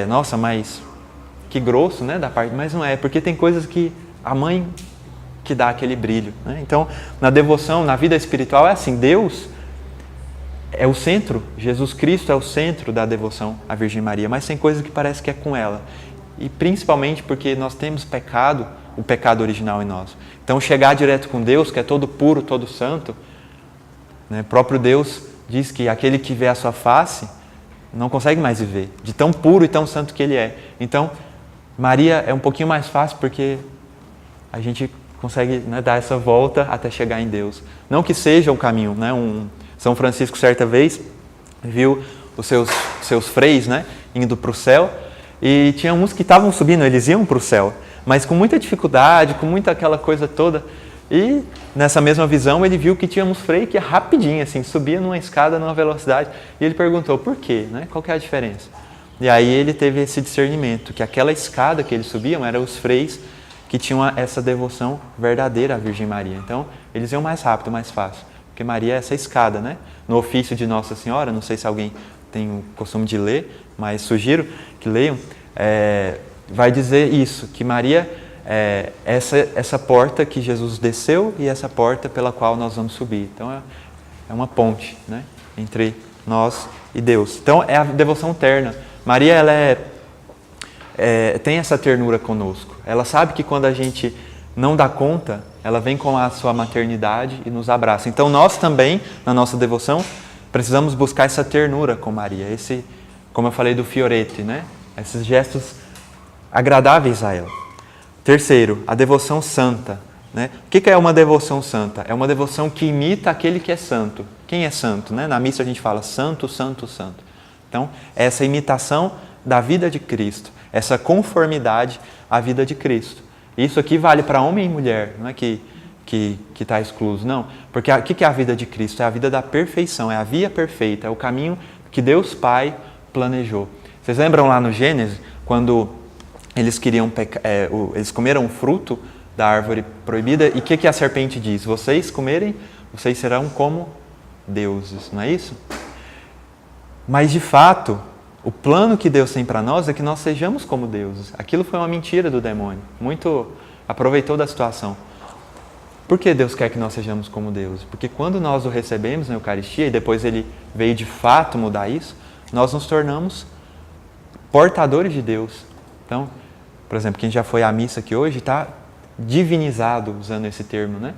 nossa, mas que grosso, né, da parte, mas não é, porque tem coisas que a mãe que dá aquele brilho, né? Então, na devoção, na vida espiritual é assim, Deus é o centro, Jesus Cristo é o centro da devoção à Virgem Maria, mas tem coisas que parece que é com ela. E principalmente porque nós temos pecado, o pecado original em nós. Então, chegar direto com Deus, que é todo puro, todo santo, né? O próprio Deus diz que aquele que vê a sua face não consegue mais viver, de tão puro e tão santo que ele é. Então, Maria é um pouquinho mais fácil porque a gente consegue, né, dar essa volta até chegar em Deus. Não que seja o caminho, né? São Francisco, certa vez, viu os seus freis, né, indo para o céu, e tinha uns que estavam subindo, eles iam para o céu, mas com muita dificuldade, com muita aquela coisa toda. E nessa mesma visão ele viu que tinha uns freis que rapidinho, assim, subia numa escada, numa velocidade, e ele perguntou por quê, né? Qual que é a diferença? E aí ele teve esse discernimento, que aquela escada que eles subiam eram os freis que tinham essa devoção verdadeira à Virgem Maria. Então, eles iam mais rápido, mais fácil. Porque Maria é essa escada, né? No ofício de Nossa Senhora, não sei se alguém tem o costume de ler, mas sugiro que leiam, vai dizer isso, que Maria é essa porta que Jesus desceu e essa porta pela qual nós vamos subir. Então, é uma ponte, né, entre nós e Deus. Então, é a devoção terna. Maria, ela tem essa ternura conosco. Ela sabe que quando a gente não dá conta, ela vem com a sua maternidade e nos abraça. Então nós também, na nossa devoção, precisamos buscar essa ternura com Maria. Como eu falei do fiorete, né? Esses gestos agradáveis a ela. Terceiro, a devoção santa, né? O que é uma devoção santa? É uma devoção que imita aquele que é santo. Quem é santo, né? Na missa a gente fala santo, santo, santo. Então, essa imitação da vida de Cristo, essa conformidade à vida de Cristo. Isso aqui vale para homem e mulher, não é que está excluso, não. Porque o que é a vida de Cristo? É a vida da perfeição, é a via perfeita, é o caminho que Deus Pai planejou. Vocês lembram lá no Gênesis, quando eles queriam eles comeram o fruto da árvore proibida, e o que a serpente diz? Vocês comerem, vocês serão como deuses, não é isso? Mas de fato, o plano que Deus tem para nós é que nós sejamos como deuses. Aquilo foi uma mentira do demônio. Muito aproveitou da situação. Por que Deus quer que nós sejamos como deuses? Porque quando nós o recebemos na Eucaristia, e depois ele veio de fato mudar isso, nós nos tornamos portadores de Deus. Então, por exemplo, quem já foi à missa aqui hoje está divinizado, usando esse termo, né?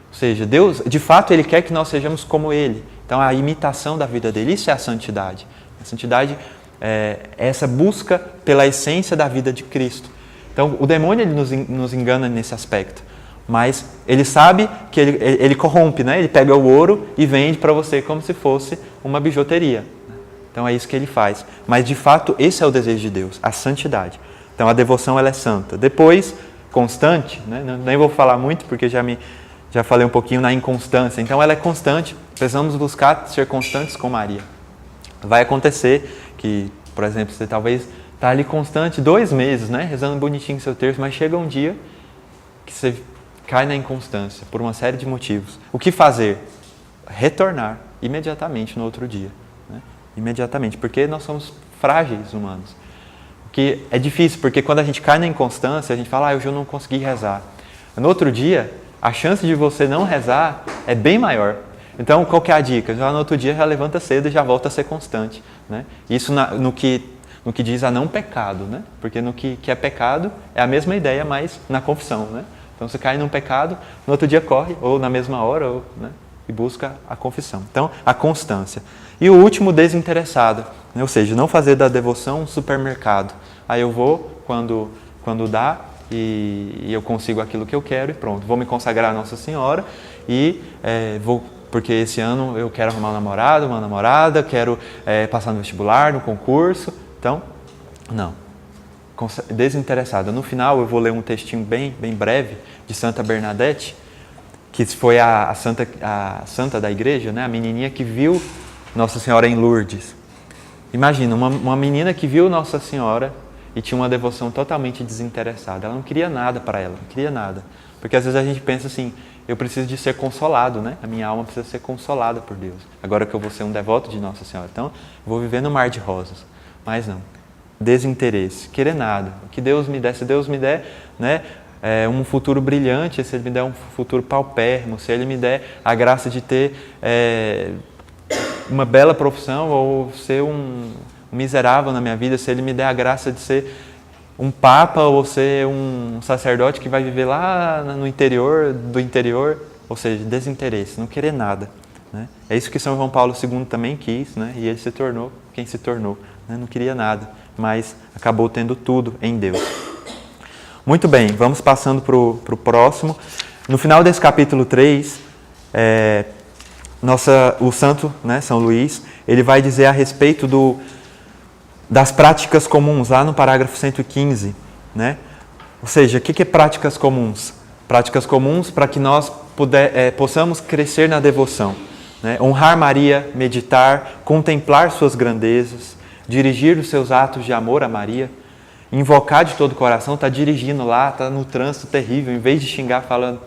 Ou seja, Deus, de fato, Ele quer que nós sejamos como Ele. Então, a imitação da vida dele, isso é a santidade. A santidade é essa busca pela essência da vida de Cristo. Então, o demônio ele nos engana nesse aspecto, mas ele sabe que ele corrompe, né? Ele pega o ouro e vende para você como se fosse uma bijuteria. Então, é isso que ele faz. Mas, de fato, esse é o desejo de Deus, a santidade. Então, a devoção ela é santa. Depois, constante, né? Nem vou falar muito porque já falei um pouquinho na inconstância. Então, ela é constante. Precisamos buscar ser constantes com Maria. Vai acontecer que, por exemplo, você talvez está ali constante 2 meses, né, rezando bonitinho seu terço, mas chega um dia que você cai na inconstância por uma série de motivos. O que fazer? Retornar imediatamente no outro dia. Né? Imediatamente, porque nós somos frágeis humanos. O que é difícil, porque quando a gente cai na inconstância, a gente fala, hoje eu não consegui rezar. No outro dia, a chance de você não rezar é bem maior. Então, qual que é a dica? Já no outro dia já levanta cedo e já volta a ser constante. Né? Isso no que diz a não pecado, né? Porque no que é pecado é a mesma ideia, mas na confissão. Né? Então, você cai num pecado, no outro dia corre, ou na mesma hora, né? E busca a confissão. Então, a constância. E o último, desinteressado. Né? Ou seja, não fazer da devoção um supermercado. Aí eu vou quando dá e eu consigo aquilo que eu quero e pronto. Vou me consagrar a Nossa Senhora e vou... Porque esse ano eu quero arrumar um namorado, uma namorada, quero passar no vestibular, no concurso. Então, não. Desinteressada. No final eu vou ler um textinho bem breve de Santa Bernadette, que foi a santa da igreja, né? A menininha que viu Nossa Senhora em Lourdes. Imagina, uma menina que viu Nossa Senhora e tinha uma devoção totalmente desinteressada. Ela não queria nada para ela, não queria nada. Porque às vezes a gente pensa assim, eu preciso de ser consolado, né? A minha alma precisa ser consolada por Deus. Agora que eu vou ser um devoto de Nossa Senhora. Então, eu vou viver no mar de rosas. Mas não. Desinteresse, querer nada. O que Deus me der, se Deus me der, né, um futuro brilhante, se Ele me der um futuro paupérrimo, se Ele me der a graça de ter uma bela profissão ou ser um miserável na minha vida, se Ele me der a graça de ser um papa ou ser um sacerdote que vai viver lá no interior do interior, ou seja, desinteresse, não querer nada. Né? É isso que São João Paulo II também quis, né? E ele se tornou quem se tornou. Né? Não queria nada, mas acabou tendo tudo em Deus. Muito bem, vamos passando para o próximo. No final desse capítulo 3, o santo, né, São Luís, ele vai dizer a respeito das práticas comuns, lá no parágrafo 115. Né? Ou seja, o que é práticas comuns? Práticas comuns para que nós possamos crescer na devoção. Né? Honrar Maria, meditar, contemplar suas grandezas, dirigir os seus atos de amor a Maria, invocar de todo o coração, está dirigindo lá, está no trânsito terrível, em vez de xingar, falando,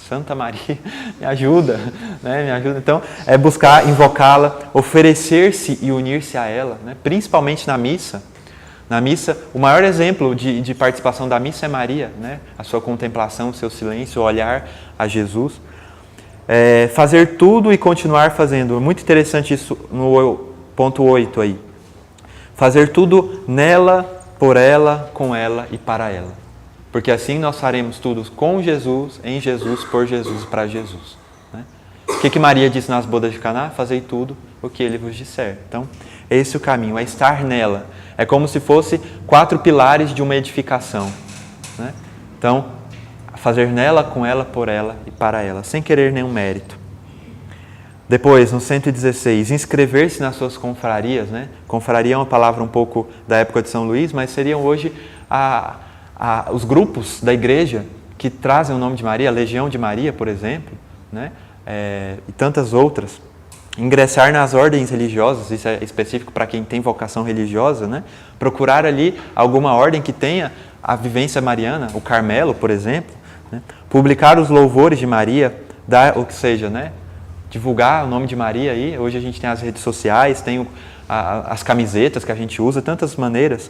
Santa Maria, me ajuda, né? Me ajuda. Então, é buscar invocá-la, oferecer-se e unir-se a ela, né? Principalmente na missa. Na missa, o maior exemplo de participação da missa é Maria, né? A sua contemplação, o seu silêncio, o olhar a Jesus. Fazer tudo e continuar fazendo. Muito interessante isso no ponto 8 aí. Fazer tudo nela, por ela, com ela e para ela. Porque assim nós faremos tudo com Jesus, em Jesus, por Jesus e para Jesus. Né? O que Maria disse nas bodas de Caná? Fazei tudo o que Ele vos disser. Então, esse é o caminho, é estar nela. É como se fosse 4 pilares de uma edificação. Né? Então, fazer nela, com ela, por ela e para ela, sem querer nenhum mérito. Depois, no 116, inscrever-se nas suas confrarias. Né? Confraria é uma palavra um pouco da época de São Luís, mas seriam hoje os grupos da igreja que trazem o nome de Maria, a Legião de Maria, por exemplo, né? E tantas outras. Ingressar nas ordens religiosas, isso é específico para quem tem vocação religiosa, né? Procurar ali alguma ordem que tenha a vivência mariana, o Carmelo, por exemplo. Né? Publicar os louvores de Maria, ou que seja, né? Divulgar o nome de Maria aí. Hoje a gente tem as redes sociais, tem as camisetas que a gente usa, tantas maneiras.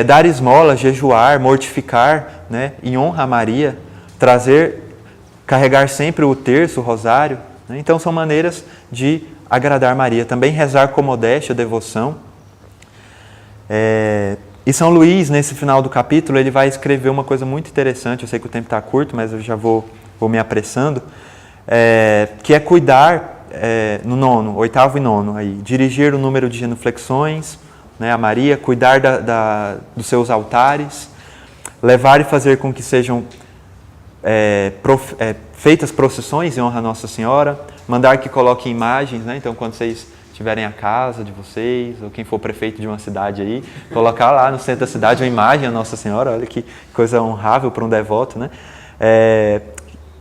Dar esmola, jejuar, mortificar, né, em honra a Maria, carregar sempre o terço, o rosário. Né? Então são maneiras de agradar Maria. Também rezar com modéstia, devoção. E São Luís, nesse final do capítulo, ele vai escrever uma coisa muito interessante. Eu sei que o tempo está curto, mas eu já vou me apressando. Que é cuidar, no 8º e 9º, aí, dirigir o número de genuflexões, né, a Maria, cuidar dos seus altares, levar e fazer com que sejam feitas procissões em honra a Nossa Senhora, mandar que coloquem imagens, né? Então quando vocês tiverem a casa de vocês, ou quem for prefeito de uma cidade aí, colocar lá no centro da cidade uma imagem a Nossa Senhora, olha que coisa honrável para um devoto, né?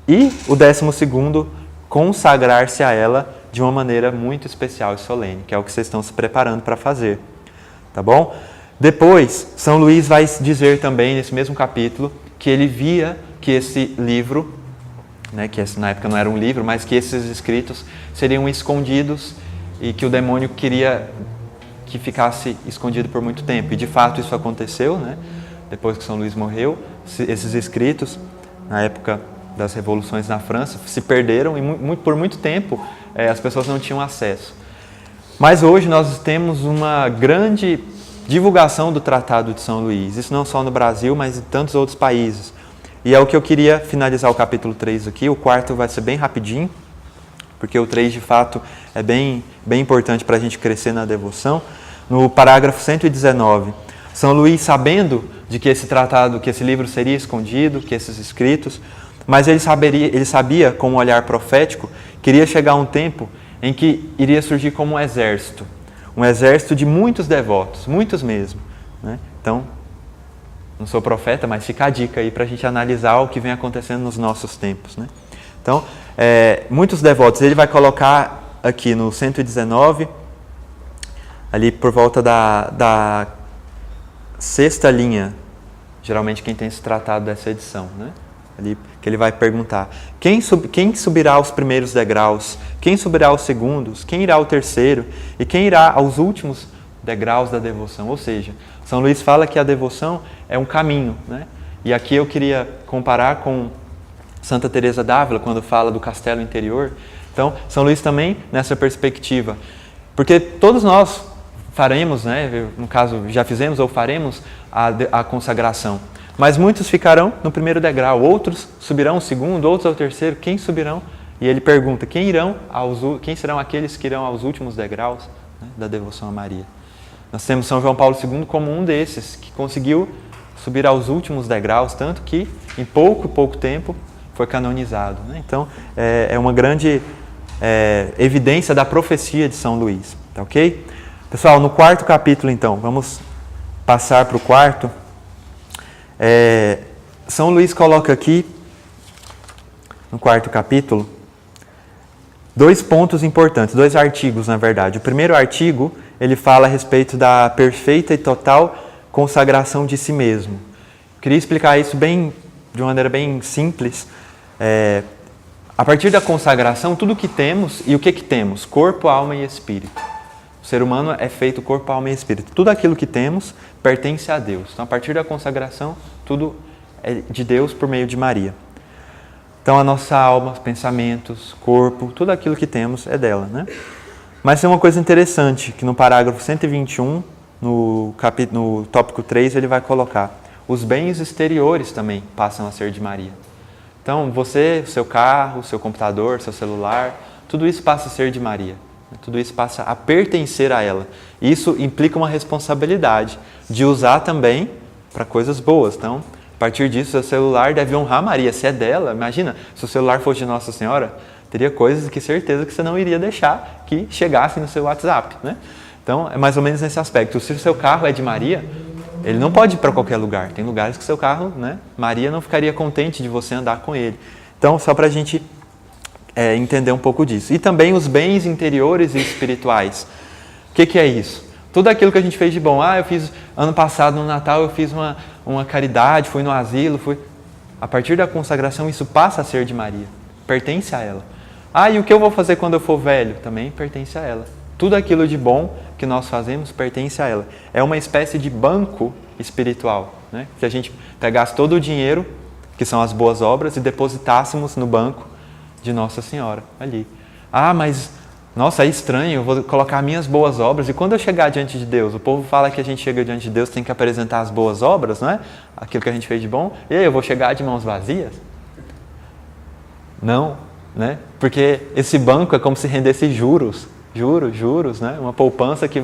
E o 12º, consagrar-se a ela de uma maneira muito especial e solene, que é o que vocês estão se preparando para fazer. Tá bom? Depois, São Luís vai dizer também, nesse mesmo capítulo, que ele via que esse livro, né, que na época não era um livro, mas que esses escritos seriam escondidos e que o demônio queria que ficasse escondido por muito tempo. E de fato isso aconteceu, né? Depois que São Luís morreu, esses escritos, na época das revoluções na França, se perderam e por muito tempo as pessoas não tinham acesso. Mas hoje nós temos uma grande divulgação do Tratado de São Luís, isso não só no Brasil, mas em tantos outros países. E é o que eu queria finalizar o capítulo 3 aqui, o 4º vai ser bem rapidinho, porque o 3 de fato é bem importante para a gente crescer na devoção. No parágrafo 119, São Luís, sabendo de que esse tratado, que esse livro seria escondido, que esses escritos, mas ele sabia com um olhar profético, que iria chegar um tempo em que iria surgir como um exército de muitos devotos, muitos mesmo. Né? Então, não sou profeta, mas fica a dica aí para a gente analisar o que vem acontecendo nos nossos tempos. Né? Então, muitos devotos, ele vai colocar aqui no 119, ali por volta da sexta linha, geralmente quem tem se tratado dessa edição, né? Ali que ele vai perguntar, quem subirá aos primeiros degraus, quem subirá aos segundos, quem irá ao terceiro e quem irá aos últimos degraus da devoção. Ou seja, São Luís fala que a devoção é um caminho, né? E aqui eu queria comparar com Santa Teresa d'Ávila, quando fala do castelo interior. Então, São Luís também nessa perspectiva, porque todos nós faremos, né? No caso, já fizemos ou faremos a consagração. Mas muitos ficarão no primeiro degrau, outros subirão ao segundo, outros ao terceiro. Quem subirão? E ele pergunta, quem serão aqueles que irão aos últimos degraus, né, da devoção a Maria? Nós temos São João Paulo II como um desses, que conseguiu subir aos últimos degraus, tanto que em pouco tempo foi canonizado, né? Então, é uma grande evidência da profecia de São Luís, tá ok? Pessoal, no quarto capítulo, então, vamos passar para o quarto. São Luís coloca aqui, no quarto capítulo, 2 pontos importantes, 2 artigos, na verdade. O primeiro artigo, ele fala a respeito da perfeita e total consagração de si mesmo. Eu queria explicar isso de uma maneira bem simples. A partir da consagração, tudo que temos, e o que temos? Corpo, alma e espírito. O ser humano é feito corpo, alma e espírito. Tudo aquilo que temos pertence a Deus. Então, a partir da consagração, tudo é de Deus por meio de Maria. Então, a nossa alma, pensamentos, corpo, tudo aquilo que temos é dela, né? Mas tem uma coisa interessante, que no parágrafo 121, no tópico 3, ele vai colocar: os bens exteriores também passam a ser de Maria. Então, você, o seu carro, o seu computador, seu celular, tudo isso passa a ser de Maria. Tudo isso passa a pertencer a ela. Isso implica uma responsabilidade de usar também para coisas boas. Então, a partir disso, o seu celular deve honrar Maria. Se é dela, imagina, se o celular fosse de Nossa Senhora, teria coisas que certeza que você não iria deixar que chegassem no seu WhatsApp, né? Então, é mais ou menos nesse aspecto. Se o seu carro é de Maria, ele não pode ir para qualquer lugar. Tem lugares que o seu carro, né, Maria não ficaria contente de você andar com ele. Então, só para a gente entender um pouco disso. E também os bens interiores e espirituais. O que é isso? Tudo aquilo que a gente fez de bom. Eu fiz, ano passado, no Natal, eu fiz uma caridade, fui no asilo, A partir da consagração, isso passa a ser de Maria. Pertence a ela. E o que eu vou fazer quando eu for velho? Também pertence a ela. Tudo aquilo de bom que nós fazemos pertence a ela. É uma espécie de banco espiritual, né? Se a gente pegasse todo o dinheiro, que são as boas obras, e depositássemos no banco de Nossa Senhora, ali. Mas, nossa, é estranho, eu vou colocar minhas boas obras, e quando eu chegar diante de Deus, o povo fala que a gente chega diante de Deus, tem que apresentar as boas obras, não é? Aquilo que a gente fez de bom, e aí eu vou chegar de mãos vazias? Não, né? Porque esse banco é como se rendesse juros, né? Uma poupança que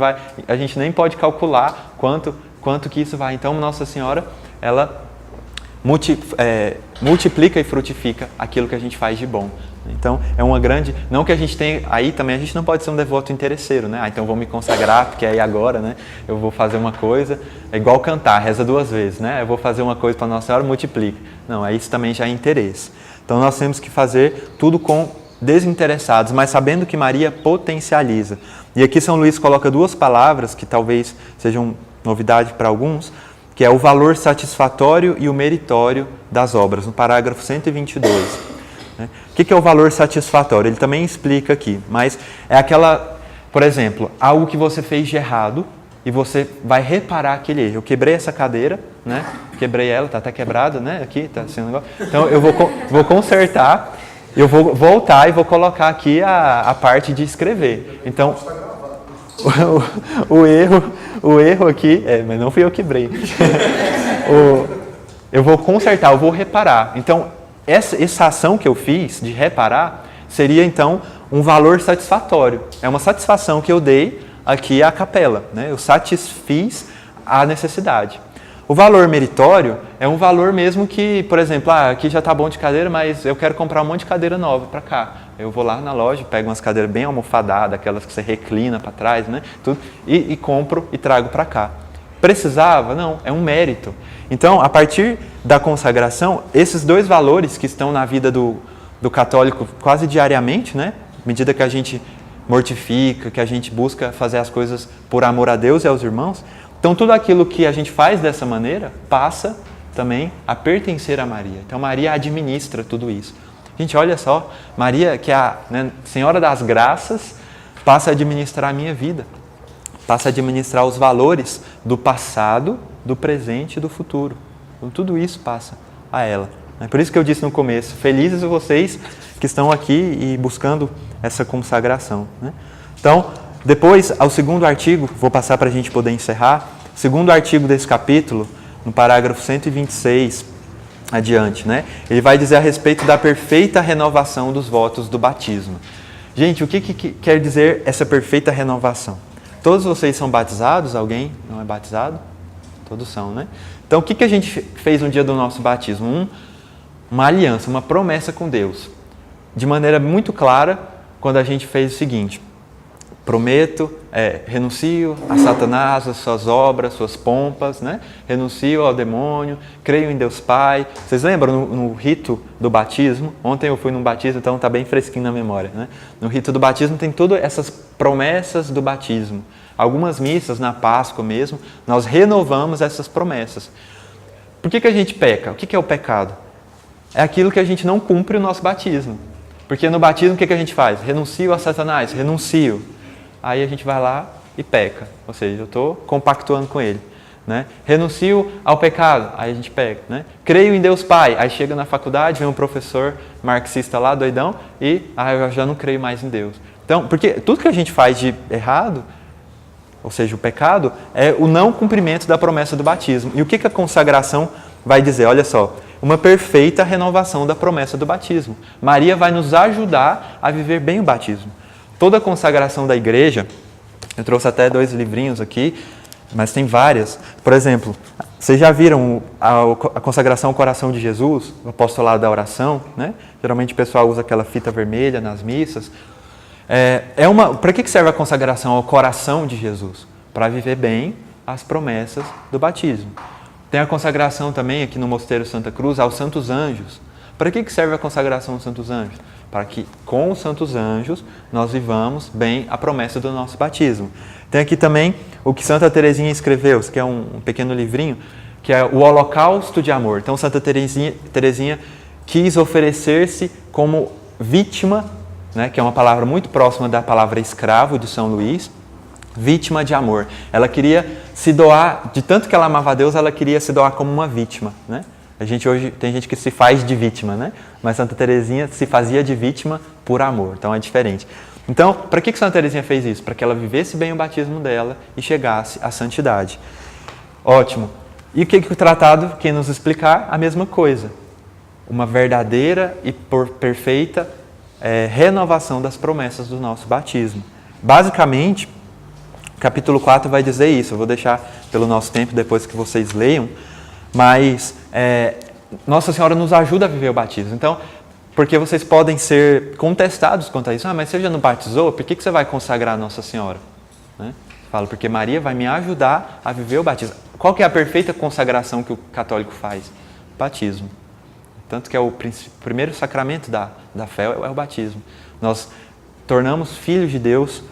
a gente nem pode calcular quanto que isso vai. Então, Nossa Senhora, ela multiplica e frutifica aquilo que a gente faz de bom. Então, é uma grande... Não que a gente tenha... Aí também a gente não pode ser um devoto interesseiro, né? Então, eu vou me consagrar, porque aí agora, né? Eu vou fazer uma coisa... É igual cantar, reza 2 vezes, né? Eu vou fazer uma coisa para Nossa Senhora, multiplica. Não, aí isso também já é interesse. Então, nós temos que fazer tudo com desinteressados, mas sabendo que Maria potencializa. E aqui São Luís coloca 2 palavras que talvez sejam novidade para alguns, que é o valor satisfatório e o meritório das obras, no parágrafo 122. O que é o valor satisfatório? Ele também explica aqui, mas é aquela, por exemplo, algo que você fez de errado e você vai reparar aquele erro. Eu quebrei essa cadeira, né? Quebrei ela, está até quebrada, né? Aqui, está sendo negócio. Então, eu vou consertar, eu vou voltar e vou colocar aqui a parte de escrever. Então, o erro aqui, mas não fui eu que quebrei. Eu vou consertar, eu vou reparar. Então, essa ação que eu fiz de reparar seria, então, um valor satisfatório. É uma satisfação que eu dei aqui à capela, né? Eu satisfiz a necessidade. O valor meritório é um valor mesmo que, por exemplo, aqui já está bom de cadeira, mas eu quero comprar um monte de cadeira nova para cá. Eu vou lá na loja, pego umas cadeiras bem almofadadas, aquelas que você reclina para trás, né? Tudo, e compro e trago para cá. Precisava? Não, é um mérito. Então, a partir da consagração, esses 2 valores que estão na vida do do católico quase diariamente, né? À medida que a gente mortifica, que a gente busca fazer as coisas por amor a Deus e aos irmãos. Então, tudo aquilo que a gente faz dessa maneira passa também a pertencer a Maria. Então, Maria administra tudo isso. Gente, olha só, Maria, que é a Senhora das Graças, passa a administrar a minha vida. Passa a administrar os valores do passado, do presente e do futuro. Então, tudo isso passa a ela. É por isso que eu disse no começo, felizes vocês que estão aqui e buscando essa consagração. Né? Então, depois, ao segundo artigo, vou passar para a gente poder encerrar, segundo artigo desse capítulo, no parágrafo 126 adiante, né? Ele vai dizer a respeito da perfeita renovação dos votos do batismo. Gente, o que quer dizer essa perfeita renovação? Todos vocês são batizados? Alguém não é batizado? Todos são, né? Então, o que a gente fez no dia do nosso batismo? Uma aliança, uma promessa com Deus. De maneira muito clara, quando a gente fez o seguinte: prometo, renuncio a Satanás, as suas obras, suas pompas, né? Renuncio ao demônio, creio em Deus Pai. Vocês lembram no rito do batismo? Ontem eu fui num batismo, então está bem fresquinho na memória, né? No rito do batismo tem todas essas promessas do batismo. Algumas missas, na Páscoa mesmo, nós renovamos essas promessas. Por que a gente peca? O que é o pecado? É aquilo que a gente não cumpre o nosso batismo. Porque no batismo o que a gente faz? Renuncio a Satanás, renuncio. Aí a gente vai lá e peca. Ou seja, eu estou compactuando com ele. Né? Renuncio ao pecado, aí a gente peca. Né? Creio em Deus Pai, aí chega na faculdade, vem um professor marxista lá, doidão, e eu já não creio mais em Deus. Então, porque tudo que a gente faz de errado, ou seja, o pecado, é o não cumprimento da promessa do batismo. E o que a consagração vai dizer? Olha só, uma perfeita renovação da promessa do batismo. Maria vai nos ajudar a viver bem o batismo. Toda a consagração da igreja, eu trouxe até 2 livrinhos aqui, mas tem várias. Por exemplo, vocês já viram a consagração ao coração de Jesus, o apostolado da oração, né? Geralmente o pessoal usa aquela fita vermelha nas missas. Para que serve a consagração ao coração de Jesus? Para viver bem as promessas do batismo. Tem a consagração também aqui no Mosteiro Santa Cruz aos Santos Anjos. Para que serve a consagração aos Santos Anjos? Para que com os Santos Anjos nós vivamos bem a promessa do nosso batismo. Tem aqui também o que Santa Teresinha escreveu, que é um pequeno livrinho, que é o Holocausto de Amor. Então Santa Teresinha quis oferecer-se como vítima, né, que é uma palavra muito próxima da palavra escravo de São Luís, vítima de amor. Ela queria se doar, de tanto que ela amava a Deus, ela queria se doar como uma vítima, né? A gente hoje tem gente que se faz de vítima, né? Mas Santa Teresinha se fazia de vítima por amor, então é diferente. Então, para que Santa Teresinha fez isso? Para que ela vivesse bem o batismo dela e chegasse à santidade. Ótimo. E o que o tratado quer nos explicar? A mesma coisa. Uma verdadeira e perfeita renovação das promessas do nosso batismo. Basicamente, capítulo 4 vai dizer isso. Eu vou deixar pelo nosso tempo depois que vocês leiam. Mas Nossa Senhora nos ajuda a viver o batismo. Então, porque vocês podem ser contestados quanto a isso. Mas você já não batizou? Por que você vai consagrar Nossa Senhora? Né? Falo, porque Maria vai me ajudar a viver o batismo. Qual que é a perfeita consagração que o católico faz? Batismo. Tanto que é o primeiro sacramento da fé é o batismo. Nós tornamos filhos de Deus,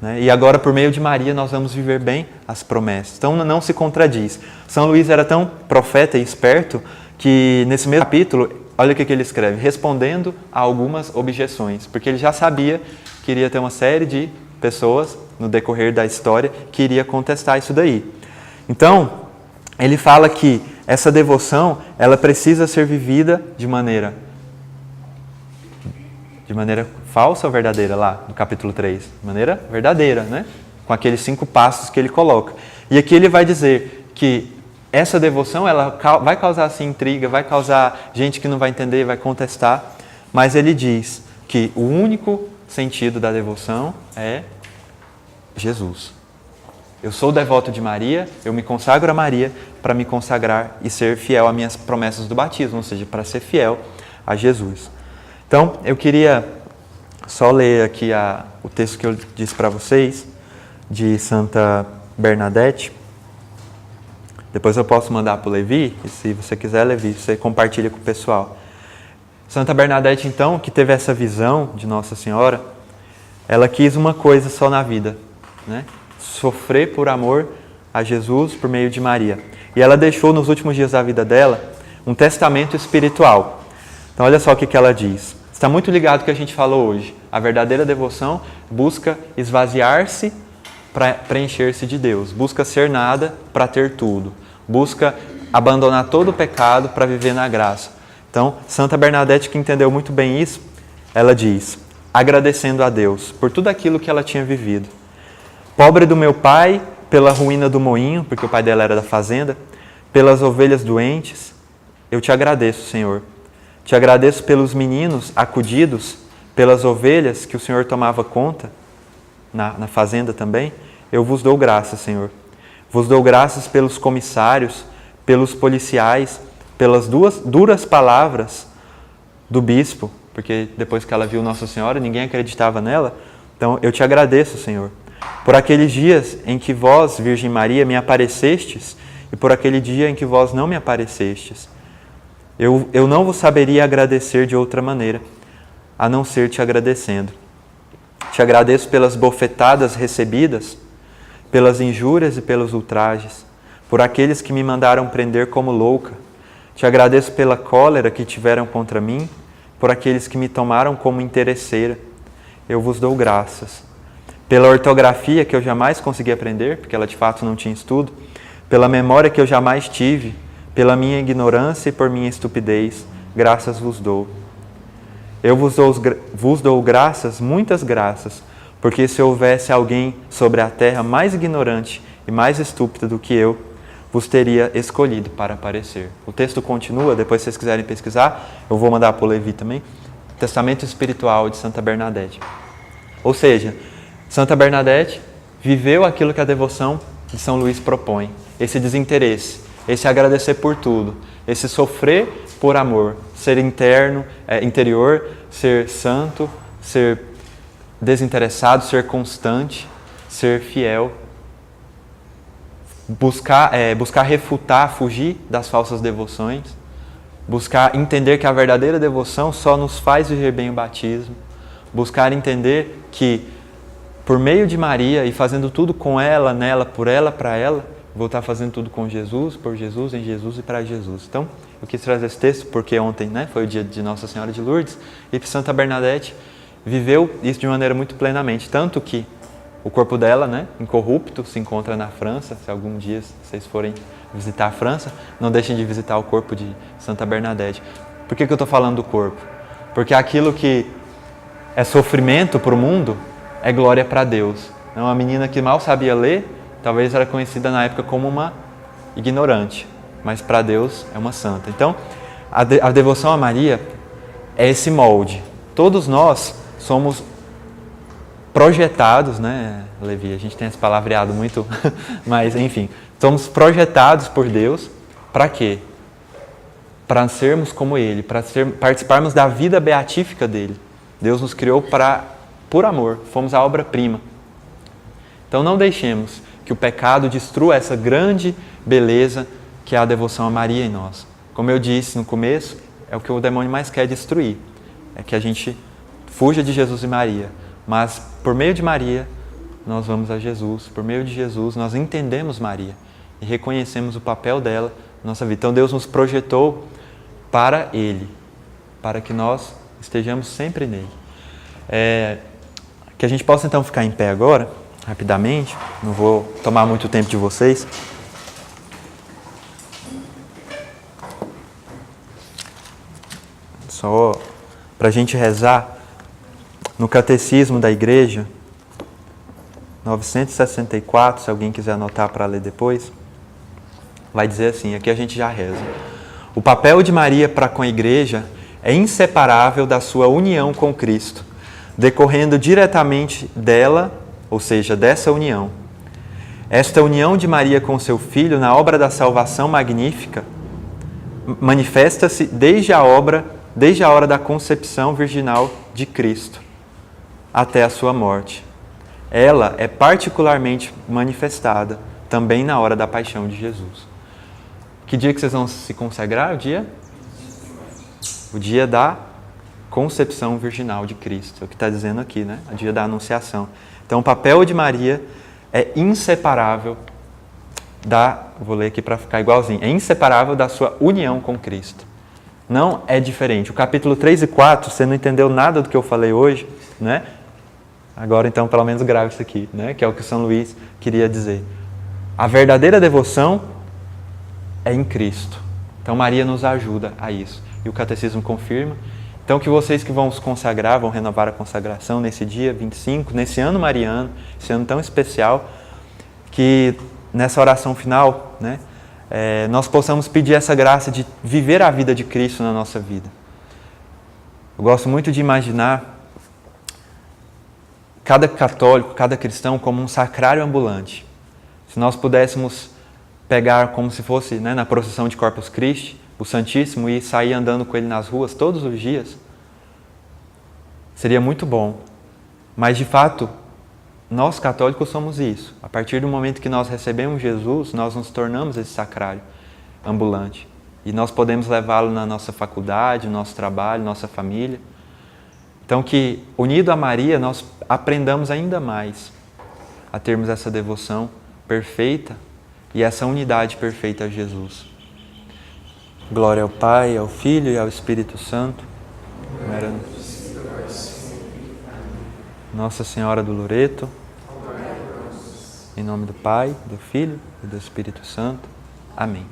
né? E agora, por meio de Maria, nós vamos viver bem as promessas. Então, não se contradiz. São Luís era tão profeta e esperto que, nesse mesmo capítulo, olha o que ele escreve, respondendo a algumas objeções, porque ele já sabia que iria ter uma série de pessoas, no decorrer da história, que iria contestar isso daí. Então, ele fala que essa devoção, ela precisa ser vivida de maneira falsa ou verdadeira, lá no capítulo 3? De maneira verdadeira, né? Com aqueles 5 passos que ele coloca. E aqui ele vai dizer que essa devoção, ela vai causar assim intriga, vai causar gente que não vai entender, vai contestar, mas ele diz que o único sentido da devoção é Jesus. Eu sou devoto de Maria, eu me consagro a Maria para me consagrar e ser fiel às minhas promessas do batismo, ou seja, para ser fiel a Jesus. Então, eu queria só ler aqui o texto que eu disse para vocês, de Santa Bernadette. Depois eu posso mandar para o Levi, e se você quiser, Levi, você compartilha com o pessoal. Santa Bernadette, então, que teve essa visão de Nossa Senhora, ela quis uma coisa só na vida, né? Sofrer por amor a Jesus por meio de Maria. E ela deixou nos últimos dias da vida dela um testamento espiritual. Então olha só o que ela diz. Está muito ligado ao que a gente falou hoje. A verdadeira devoção busca esvaziar-se para preencher-se de Deus. Busca ser nada para ter tudo. Busca abandonar todo o pecado para viver na graça. Então, Santa Bernadette, que entendeu muito bem isso, ela diz, agradecendo a Deus por tudo aquilo que ela tinha vivido. Pobre do meu pai, pela ruína do moinho, porque o pai dela era da fazenda, pelas ovelhas doentes, eu te agradeço, Senhor. Te agradeço pelos meninos acudidos, pelas ovelhas que o Senhor tomava conta, na fazenda também. Eu vos dou graças, Senhor. Vos dou graças pelos comissários, pelos policiais, pelas duras palavras do bispo, porque depois que ela viu Nossa Senhora, ninguém acreditava nela. Então, eu te agradeço, Senhor, por aqueles dias em que vós, Virgem Maria, me aparecestes e por aquele dia em que vós não me aparecestes. Eu não vos saberia agradecer de outra maneira, a não ser te agradecendo. Te agradeço pelas bofetadas recebidas, pelas injúrias e pelos ultrajes, por aqueles que me mandaram prender como louca. Te agradeço pela cólera que tiveram contra mim, por aqueles que me tomaram como interesseira. Eu vos dou graças. Pela ortografia que eu jamais consegui aprender, porque ela de fato não tinha estudo, pela memória que eu jamais tive, pela minha ignorância e por minha estupidez, graças vos dou. Eu vos dou graças, muitas graças, porque se houvesse alguém sobre a terra mais ignorante e mais estúpido do que eu, vos teria escolhido para aparecer. O texto continua, depois se vocês quiserem pesquisar, eu vou mandar para o Levi também, Testamento Espiritual de Santa Bernadette. Ou seja, Santa Bernadette viveu aquilo que a devoção de São Luís propõe, esse desinteresse, esse agradecer por tudo, esse sofrer por amor, ser interior, ser santo, ser desinteressado, ser constante, ser fiel, buscar refutar, fugir das falsas devoções, buscar entender que a verdadeira devoção só nos faz viver bem o batismo, buscar entender que por meio de Maria e fazendo tudo com ela, nela, por ela, para ela, vou estar fazendo tudo com Jesus, por Jesus, em Jesus e para Jesus. Então, eu quis trazer esse texto porque ontem, foi o dia de Nossa Senhora de Lourdes e Santa Bernadette viveu isso de maneira muito plenamente, tanto que o corpo dela, incorrupto, se encontra na França. Se algum dia vocês forem visitar a França, não deixem de visitar o corpo de Santa Bernadette. Por que eu estou falando do corpo? Porque aquilo que é sofrimento para o mundo é glória para Deus. Uma menina que mal sabia ler, talvez era conhecida na época como uma ignorante, mas para Deus é uma santa. Então, a devoção a Maria é esse molde. Todos nós somos projetados, Levi? A gente tem esse palavreado muito, mas enfim, somos projetados por Deus para quê? Para sermos como Ele, para participarmos da vida beatífica dele. Deus nos criou por amor, fomos a obra-prima. Então não deixemos que o pecado destrua essa grande beleza que é a devoção a Maria em nós. Como eu disse no começo, é o que o demônio mais quer destruir, é que a gente fuja de Jesus e Maria. Mas, por meio de Maria, nós vamos a Jesus. Por meio de Jesus, nós entendemos Maria e reconhecemos o papel dela na nossa vida. Então, Deus nos projetou para Ele, para que nós estejamos sempre nele. Que a gente possa, então, ficar em pé agora, rapidamente. Não vou tomar muito tempo de vocês. Só para a gente rezar. No Catecismo da Igreja, 964, se alguém quiser anotar para ler depois, vai dizer assim, aqui a gente já reza. O papel de Maria para com a Igreja é inseparável da sua união com Cristo, decorrendo diretamente dela, ou seja, dessa união. Esta união de Maria com seu Filho na obra da salvação magnífica manifesta-se desde a hora da concepção virginal de Cristo até a sua morte. Ela é particularmente manifestada também na hora da paixão de Jesus. Que dia que vocês vão se consagrar? O dia da concepção virginal de Cristo. É o que está dizendo aqui, né? O dia da Anunciação. Então, o papel de Maria é inseparável vou ler aqui para ficar igualzinho, é inseparável da sua união com Cristo. Não é diferente. O capítulo 3 e 4, você não entendeu nada do que eu falei hoje, né? Agora, então, pelo menos grave isso aqui, né? Que é o que São Luís queria dizer. A verdadeira devoção é em Cristo. Então, Maria nos ajuda a isso. E o Catecismo confirma. Então, que vocês que vão se consagrar, vão renovar a consagração nesse dia 25, nesse ano mariano, esse ano tão especial, que nessa oração final, né, nós possamos pedir essa graça de viver a vida de Cristo na nossa vida. Eu gosto muito de imaginar cada católico, cada cristão como um sacrário ambulante. Se nós pudéssemos pegar como se fosse, né, na procissão de Corpus Christi, o Santíssimo, e sair andando com ele nas ruas todos os dias, seria muito bom. Mas, de fato, nós católicos somos isso. A partir do momento que nós recebemos Jesus, nós nos tornamos esse sacrário ambulante. E nós podemos levá-lo na nossa faculdade, no nosso trabalho, nossa família. Então, que, unido a Maria, nós aprendamos ainda mais a termos essa devoção perfeita e essa unidade perfeita a Jesus. Glória ao Pai, ao Filho e ao Espírito Santo. Nossa Senhora do Loreto. Em nome do Pai, do Filho e do Espírito Santo. Amém.